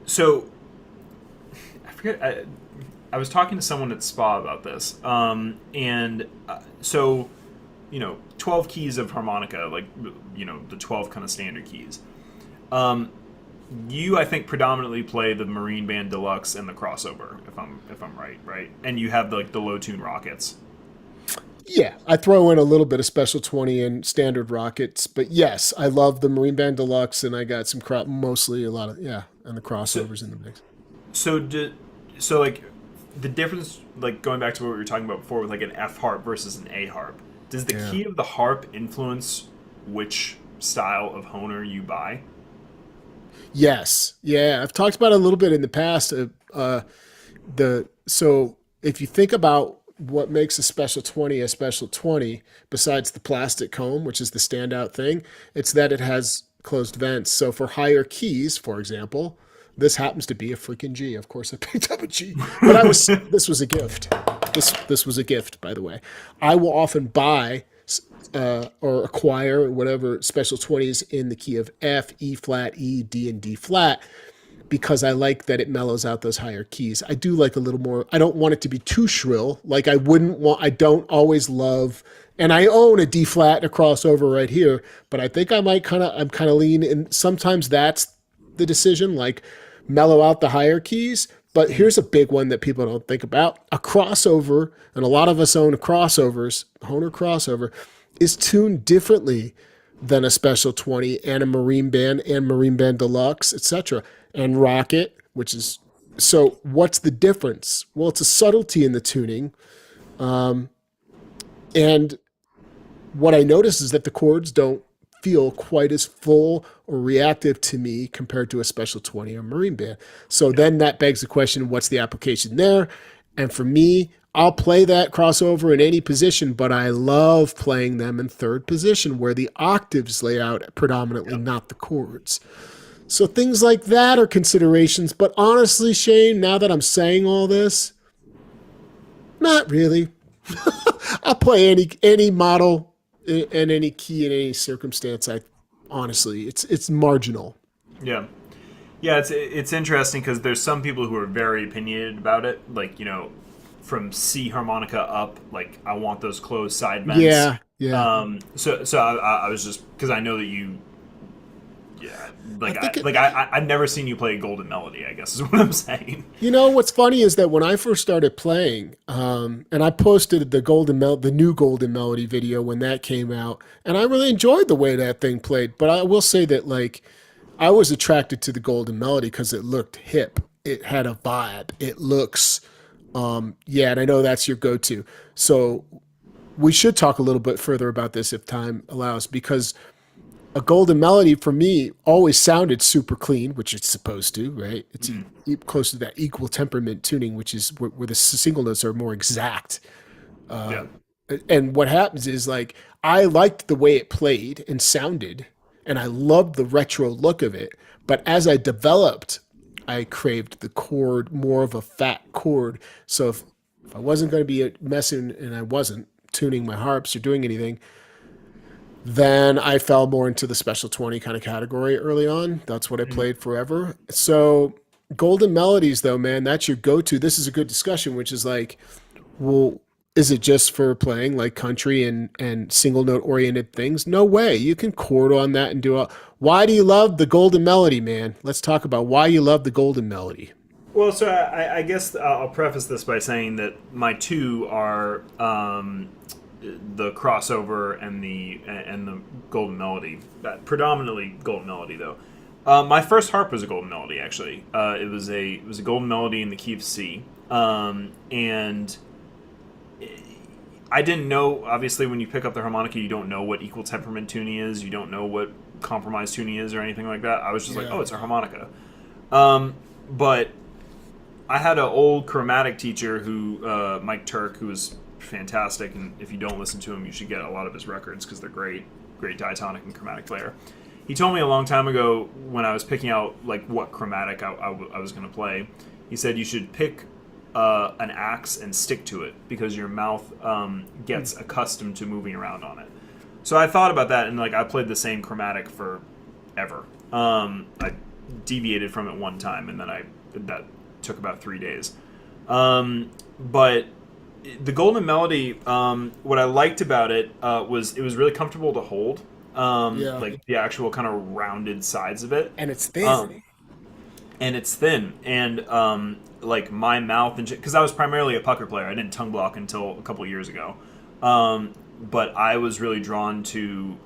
[SPEAKER 2] So I forget. I was talking to someone at Spa about this, and so 12 keys of harmonica, like the 12 kind of standard keys. You, I think, predominantly play the Marine Band Deluxe and the crossover, if I'm right, and you have the low tune rockets.
[SPEAKER 1] yeah. I throw in a little bit of Special 20 and standard rockets, but yes, I love the Marine Band Deluxe, and I got some mostly a lot of and the
[SPEAKER 2] So
[SPEAKER 1] crossovers in the mix.
[SPEAKER 2] so did so like the difference, like going back to what we were talking about before with like an F harp versus an A harp. Does the
[SPEAKER 1] Yeah.
[SPEAKER 2] key of the harp influence which style of honer you buy?
[SPEAKER 1] Yes. Yeah. I've talked about it a little bit in the past. So if you think about what makes a special 20, besides the plastic comb, which is the standout thing, it's that it has closed vents. So for higher keys, for example, this happens to be a freaking G. Of course, I picked up a G, but this was a gift. This was a gift, by the way. I will often buy or acquire whatever special 20s in the key of F, E flat, E, D, and D flat, because I like that it mellows out those higher keys. I do like a little more. I don't want it to be too shrill. Like I don't always love, and I own a D flat and a crossover right here, but I think I'm kind of lean. And sometimes that's the decision, like mellow out the higher keys. But here's a big one that people don't think about. A crossover, and a lot of us own crossovers, Honer crossover, is tuned differently than a Special 20 and a Marine Band and Marine Band Deluxe, etc. And Rocket, which is, so what's the difference? Well, it's a subtlety in the tuning. And what I notice is that the chords don't feel quite as full or reactive to me compared to a Special 20 or Marine Band. So
[SPEAKER 2] Yeah.
[SPEAKER 1] then that begs the question, what's the application there? And for me, I'll play that crossover in any position, but I love playing them in third position where the octaves lay out predominantly,
[SPEAKER 2] Yep.
[SPEAKER 1] not the chords. So things like that are considerations. But honestly, Shane, now that I'm saying all this, not really. I'll play any model and any key in any circumstance. I honestly, it's marginal.
[SPEAKER 2] Yeah. Yeah, it's interesting because there's some people who are very opinionated about it. Like, from C harmonica up, like I want those closed side vents.
[SPEAKER 1] Yeah, yeah.
[SPEAKER 2] So I was just because I know that you, yeah,
[SPEAKER 1] I
[SPEAKER 2] like
[SPEAKER 1] think it,
[SPEAKER 2] I've never seen you play Golden Melody, I guess is what I'm saying.
[SPEAKER 1] what's funny is that when I first started playing, and I posted the new Golden Melody video when that came out, and I really enjoyed the way that thing played. But I will say that, like, I was attracted to the Golden Melody because it looked hip. It had a vibe. It looks, yeah, and I know that's your go-to. So we should talk a little bit further about this if time allows, because a Golden Melody for me always sounded super clean, which it's supposed to, right? It's close to that equal temperament tuning, which is where the single notes are more exact.
[SPEAKER 2] Yeah.
[SPEAKER 1] And what happens is, like, I liked the way it played and sounded, and I loved the retro look of it. But as I developed, I craved the chord, more of a fat chord. So if I wasn't going to be messing, and I wasn't tuning my harps or doing anything, then I fell more into the special 20 kind of category early on. That's what I
[SPEAKER 2] Mm.
[SPEAKER 1] played forever. So golden melodies, though, man, that's your go-to. This is a good discussion, which is like, well, is it just for playing like country and single note oriented things? No way. You can chord on that and do a. Why do you love the golden melody, man? Let's talk about why you love the golden melody.
[SPEAKER 2] Well, so I guess I'll preface this by saying that my two are the crossover and the golden melody, predominantly golden melody though. My first harp was a golden melody actually. It was a golden melody in the key of C, and I didn't know. Obviously, when you pick up the harmonica, you don't know what equal temperament tuning is. You don't know what compromise tuning is or anything like that. I was just like,
[SPEAKER 1] Yeah.
[SPEAKER 2] oh, it's a harmonica. But I had an old chromatic teacher Mike Turk, who was fantastic, and if you don't listen to him, you should get a lot of his records because they're great, great diatonic and chromatic player. He told me a long time ago when I was picking out like what chromatic I was going to play. He said you should pick an axe and stick to it because your mouth gets accustomed to moving around on it. So I thought about that, and like I played the same chromatic for ever. I deviated from it one time, and then that took about 3 days. But the golden melody, what I liked about it was it was really comfortable to hold.
[SPEAKER 1] Yeah.
[SPEAKER 2] Like the actual kind of rounded sides of it.
[SPEAKER 1] And it's thin.
[SPEAKER 2] And it's thin, and like my mouth, and because I was primarily a pucker player, I didn't tongue block until a couple of years ago. But I was really drawn to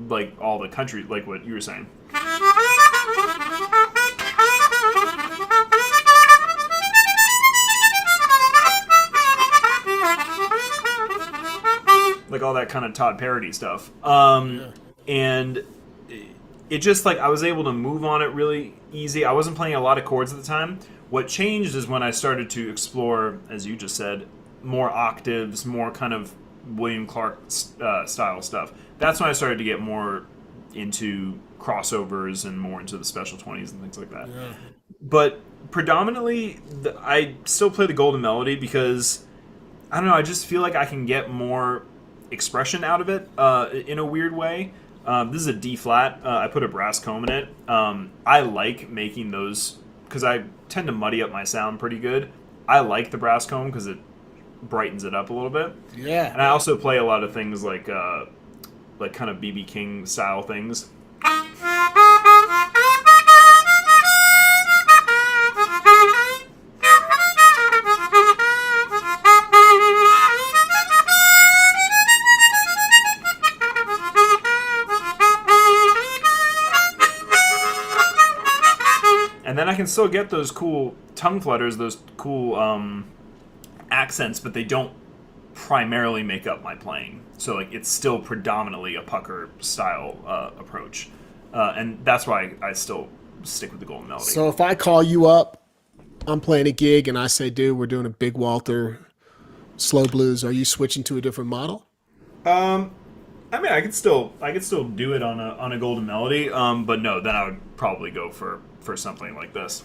[SPEAKER 2] like all the country, like what you were saying. Like all that kind of Todd parody stuff.
[SPEAKER 1] Yeah.
[SPEAKER 2] And it just like I was able to move on it really easy. I wasn't playing a lot of chords at the time. What changed is when I started to explore, as you just said, more octaves, more kind of William Clark style stuff. That's when I started to get more into crossovers and more into the special 20s and things like that.
[SPEAKER 1] Yeah.
[SPEAKER 2] But predominantly, I still play the golden melody because I don't know. I just feel like I can get more expression out of it in a weird way. This is a D flat. I put a brass comb in it. I like making those because I tend to muddy up my sound pretty good. I like the brass comb because it brightens it up a little bit.
[SPEAKER 1] Yeah.
[SPEAKER 2] And I also play a lot of things like kind of BB King style things. And then I can still get those cool tongue flutters, those cool accents, but they don't primarily make up my playing. So like it's still predominantly a pucker style approach, and that's why I still stick with the golden melody.
[SPEAKER 1] So if I call you up, I'm playing a gig, and I say, dude, we're doing a Big Walter slow blues. Are you switching to a different model?
[SPEAKER 2] I mean, I could still do it on a golden melody, but no, then I would probably go for something like this.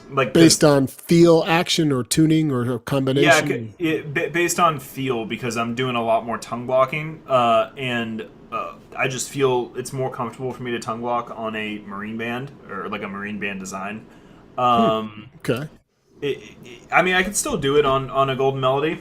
[SPEAKER 2] Like
[SPEAKER 1] Based on feel, action, or tuning, or a
[SPEAKER 2] yeah,
[SPEAKER 1] combination?
[SPEAKER 2] based on feel because I'm doing a lot more tongue blocking, and I just feel it's more comfortable for me to tongue block on a marine band or like a marine band design.
[SPEAKER 1] Okay.
[SPEAKER 2] I mean, I could still do it on a golden melody.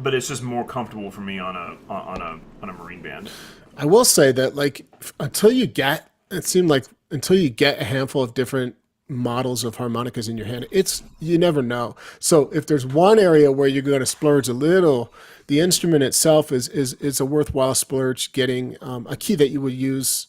[SPEAKER 2] But it's just more comfortable for me on a marine band.
[SPEAKER 1] I will say that, like, until you get, it seemed like until you get a handful of different models of harmonicas in your hand, it's you never know. So if there's one area where you're going to splurge a little, the instrument itself is a worthwhile splurge. Getting a key that you would use,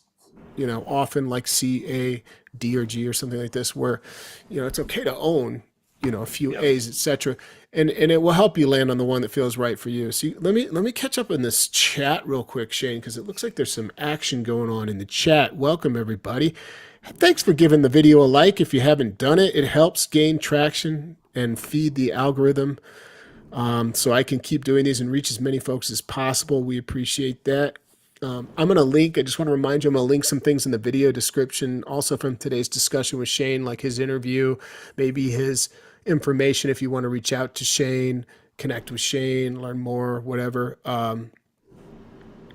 [SPEAKER 1] often like C, A, D, or G, or something like this, where it's okay to own. a few
[SPEAKER 2] Yep.
[SPEAKER 1] A's, etc. And it will help you land on the one that feels right for you. So let me catch up in this chat real quick, Shane, because it looks like there's some action going on in the chat. Welcome everybody. Thanks for giving the video a like. If you haven't done it, it helps gain traction and feed the algorithm, so I can keep doing these and reach as many folks as possible. We appreciate that. I'm going to link, I just want to remind you, I'm going to link some things in the video description also from today's discussion with Shane, like his interview, maybe his information if you want to reach out to Shane, connect with Shane, learn more, whatever. And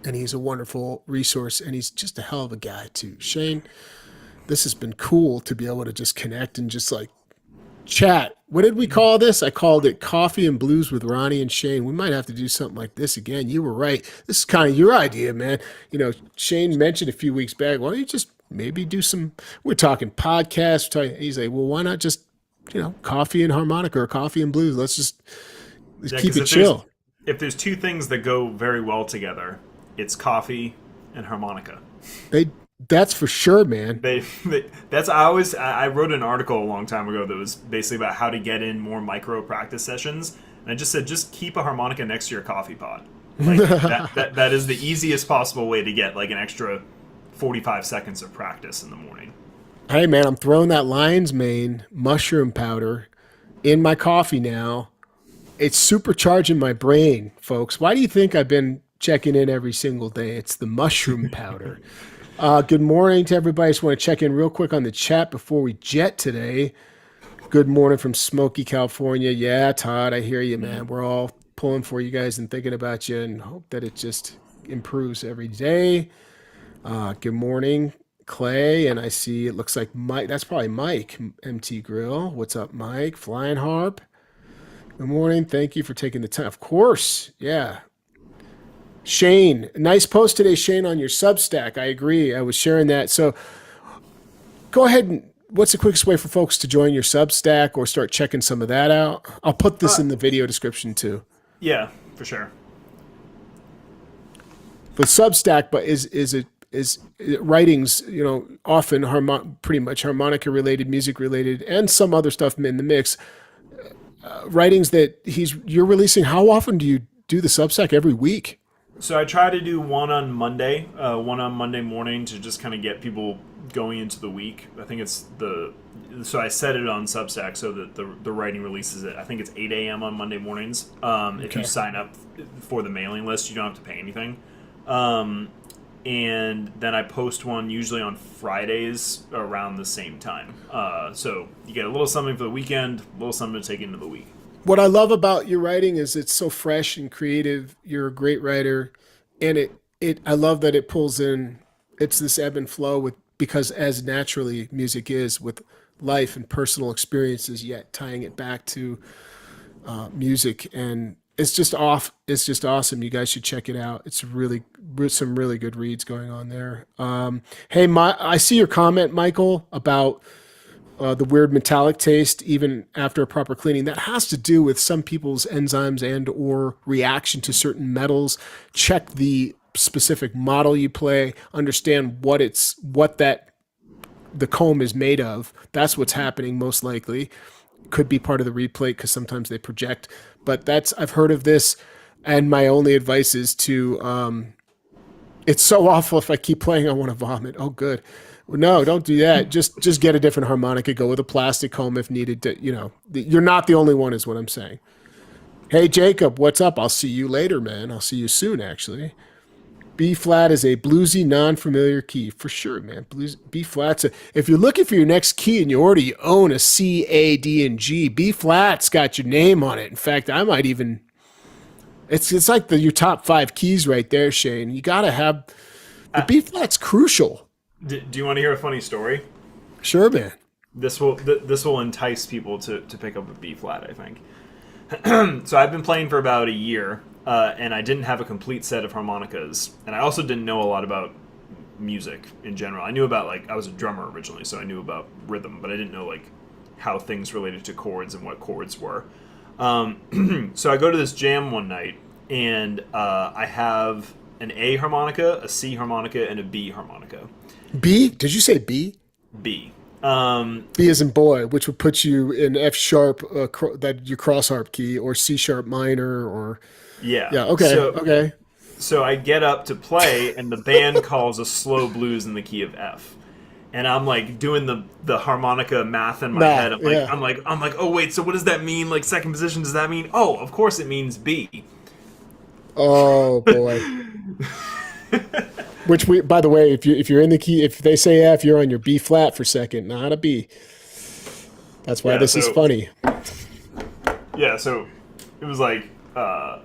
[SPEAKER 1] he's a wonderful resource, and he's just a hell of a guy, too. Shane, this has been cool to be able to just connect and just like chat. What did we call this? I called it Coffee and Blues with Ronnie and Shane. We might have to do something like this again. You were right. This is kind of your idea, man. Shane mentioned a few weeks back, why don't you just maybe do some, we're talking podcasts. He's like, well, why not just, coffee and harmonica or coffee and blues? Let's
[SPEAKER 2] Yeah,
[SPEAKER 1] keep
[SPEAKER 2] because
[SPEAKER 1] it chill.
[SPEAKER 2] if there's two things that go very well together, it's coffee and harmonica.
[SPEAKER 1] They, that's for sure, man.
[SPEAKER 2] That's I wrote an article a long time ago that was basically about how to get in more micro practice sessions, and I just said just keep a harmonica next to your coffee pot. Like that is the easiest possible way to get like an extra 45 seconds of practice in the morning.
[SPEAKER 1] Hey, man, I'm throwing that lion's mane mushroom powder in my coffee now. It's supercharging my brain, folks. Why do you think I've been checking in every single day? It's the mushroom powder. Good morning to everybody. I just want to check in real quick on the chat before we jet today. Good morning from Smoky, California. Yeah, Todd, I hear you, man. We're all pulling for you guys and thinking about you and hope that it just improves every day. Good morning, Clay. And I see it looks like Mike. That's probably Mike, MT Grill. What's up, Mike? Flying Harp. Good morning. Thank you for taking the time. Of course. Yeah. Shane, nice post today, Shane, on your Substack. I agree. I was sharing that. So go ahead and what's the quickest way for folks to join your Substack or start checking some of that out? I'll put this in the video description too.
[SPEAKER 2] Yeah, for sure.
[SPEAKER 1] For Substack, but is writings, often pretty much harmonica related, music related, and some other stuff in the mix. Writings that you're releasing. How often do you do the Substack? Every week?
[SPEAKER 2] So I try to do one on Monday morning to just kind of get people going into the week. I think so I set it on Substack so that the writing releases it. I think it's 8 a.m. on Monday mornings. If you sign up for the mailing list, you don't have to pay anything. And then I post one usually on Fridays around the same time. So you get a little something for the weekend, a little something to take into the week.
[SPEAKER 1] What I love about your writing is it's so fresh and creative. You're a great writer, and I love that it pulls in. It's this ebb and flow because as naturally music is with life and personal experiences, yet tying it back to music, and it's just off. It's just awesome. You guys should check it out. It's some really good reads going on there. Hey, I see your comment, Michael, about the weird metallic taste even after a proper cleaning. That has to do with some people's enzymes and or reaction to certain metals. Check the specific model you play, understand what the comb is made of. That's what's happening most likely. Could be part of the replate because sometimes they project, but I've heard of this, and my only advice is to it's so awful. If I keep playing I want to vomit. Oh good. No, don't do that. Just get a different harmonica. Go with a plastic comb if needed. You're not the only one, is what I'm saying. Hey, Jacob, what's up? I'll see you later, man. I'll see you soon, actually. B flat is a bluesy, non-familiar key for sure, man. B flat's if you're looking for your next key and you already own a C, A, D, and G, B flat's got your name on it. In fact, I might even. It's like your top 5 keys right there, Shane. You got to have the B flat's crucial.
[SPEAKER 2] Do you want to hear a funny story?
[SPEAKER 1] Sure, man.
[SPEAKER 2] This will entice people to pick up a B flat, I think. So I've been playing for about a year, and I didn't have a complete set of harmonicas, and I also didn't know a lot about music in general. I knew about I was a drummer originally, so I knew about rhythm, but I didn't know how things related to chords and what chords were. So I go to this jam one night, and I have an A harmonica, a C harmonica, and a B harmonica.
[SPEAKER 1] B? Did you say B?
[SPEAKER 2] B.
[SPEAKER 1] B as in boy, which would put you in F sharp, that your cross harp key, or C sharp minor, or
[SPEAKER 2] Yeah.
[SPEAKER 1] yeah. Okay,
[SPEAKER 2] So
[SPEAKER 1] okay.
[SPEAKER 2] so I get up to play, and the band calls a slow blues in the key of F. And I'm like doing the harmonica math in my head.
[SPEAKER 1] Math. Yeah.
[SPEAKER 2] I'm like, oh wait, so what does that mean? Like second position, does that mean? Oh, of course it means B.
[SPEAKER 1] Oh boy. Which we, by the way, if you're in the key, if they say F, you're on your B flat for second, not a B. That's why
[SPEAKER 2] Yeah,
[SPEAKER 1] this is
[SPEAKER 2] so
[SPEAKER 1] funny.
[SPEAKER 2] yeah, so it was like the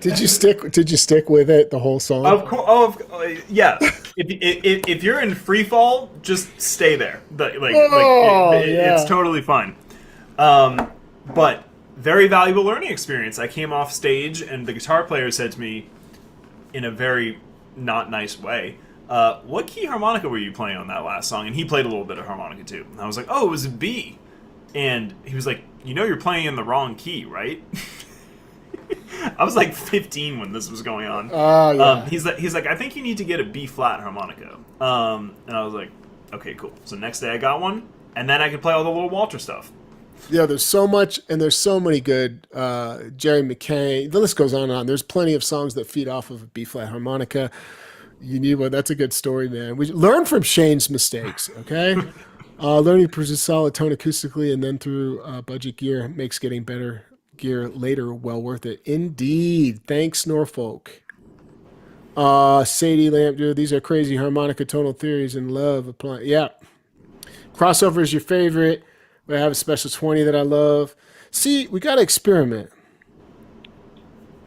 [SPEAKER 1] Did you stick with it the whole song?
[SPEAKER 2] of course, yeah. If you're in free fall, just stay there.
[SPEAKER 1] Oh
[SPEAKER 2] It's
[SPEAKER 1] yeah.
[SPEAKER 2] totally fine. But very valuable learning experience. I came off stage, and the guitar player said to me, in a very not nice way, "What key harmonica were you playing on that last song?" And he played a little bit of harmonica too. And I was like, "Oh, it was a B." And he was like, "You know, you're playing in the wrong key, right?" I was like 15 when this was going on.
[SPEAKER 1] Oh yeah.
[SPEAKER 2] He's like, "I think you need to get a B flat harmonica." And I was like, "Okay, cool." So next day I got one, and then I could play all the little Walter stuff.
[SPEAKER 1] Yeah, there's so much, and there's so many good Jerry McKay. The list goes on and on. There's plenty of songs that feed off of a B flat harmonica. You need one. That's a good story, man. We learn from Shane's mistakes. Okay, learning to produce solid tone acoustically, and then through budget gear makes getting better gear later well worth it. Indeed. Thanks, Norfolk. Sadie Lamp, dude, these are crazy harmonica tonal theories and love apply. Yeah, crossover is your favorite. I have a special 20 that I love. See, we got to experiment.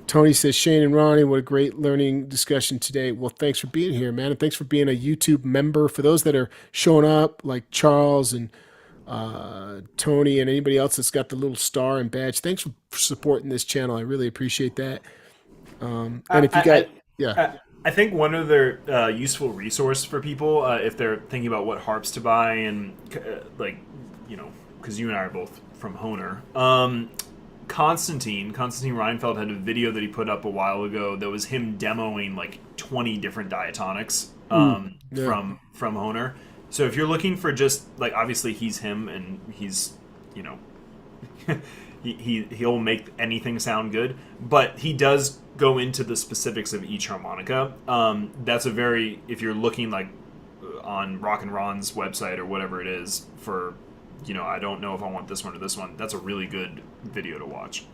[SPEAKER 1] Tony says, Shane and Ronnie, what a great learning discussion today. Well, thanks for being here, man. And thanks for being a YouTube member. For those that are showing up, like Charles and Tony and anybody else that's got the little star and badge, thanks for supporting this channel. I really appreciate that. And if you got,
[SPEAKER 2] I,
[SPEAKER 1] yeah,
[SPEAKER 2] I think one other useful resource for people if they're thinking about what harps to buy and because you and I are both from Honer. Constantine Reinfeld had a video that he put up a while ago that was him demoing like 20 different diatonics
[SPEAKER 1] yeah,
[SPEAKER 2] from Honer. So if you're looking for just like obviously he's him and he's you know he'll make anything sound good, but he does go into the specifics of each harmonica. That's a very if you're looking like on Rock and Ron's website or whatever it is for I don't know if I want this one or this one. That's a really good video to watch.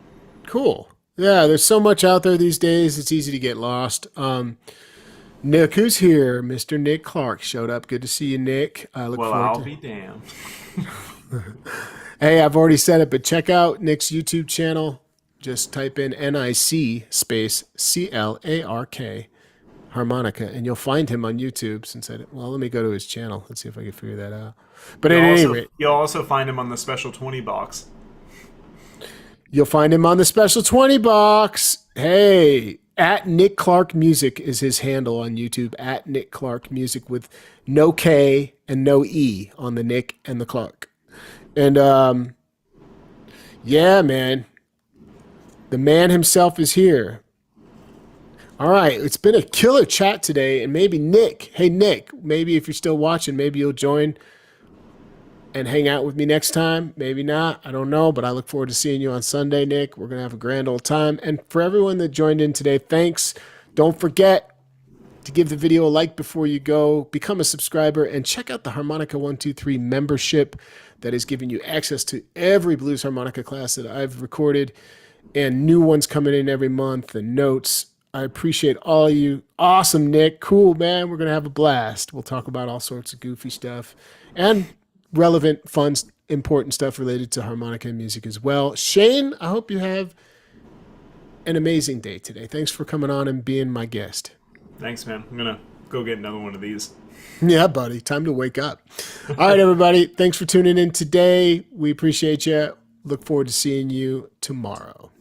[SPEAKER 1] cool. Yeah, there's so much out there these days. It's easy to get lost. Nick, who's here? Mr. Nick Clark showed up. Good to see you, Nick. I look
[SPEAKER 2] Well,
[SPEAKER 1] forward
[SPEAKER 2] I'll
[SPEAKER 1] to.
[SPEAKER 2] be damned.
[SPEAKER 1] Hey, I've already said it, but check out Nick's YouTube channel. Just type in NIC space CLARK harmonica, and you'll find him on YouTube. Since well, let me go to his channel. Let's see if I can figure that out. But at any rate,
[SPEAKER 2] You'll also find him on the special 20 box.
[SPEAKER 1] you'll find him on the special 20 box. Hey, at Nick Clark Music is his handle on YouTube. At Nick Clark Music with no K and no E on the Nick and the Clark. And yeah, man, the man himself is here. All right, it's been a killer chat today, and maybe Nick, hey Nick, maybe if you're still watching, maybe you'll join and hang out with me next time. Maybe not, I don't know, but I look forward to seeing you on Sunday, Nick. We're gonna have a grand old time. And for everyone that joined in today, thanks. Don't forget to give the video a like before you go, become a subscriber, and check out the Harmonica 123 membership that is giving you access to every blues harmonica class that I've recorded and new ones coming in every month and notes. I appreciate all of you. Awesome, Nick. Cool, man. We're going to have a blast. We'll talk about all sorts of goofy stuff and relevant, fun, important stuff related to harmonica and music as well. Shane, I hope you have an amazing day today. Thanks for coming on and being my guest.
[SPEAKER 2] Thanks, man. I'm gonna go get another one of these.
[SPEAKER 1] Yeah, buddy. Time to wake up. All right, everybody. Thanks for tuning in today. We appreciate you. Look forward to seeing you tomorrow.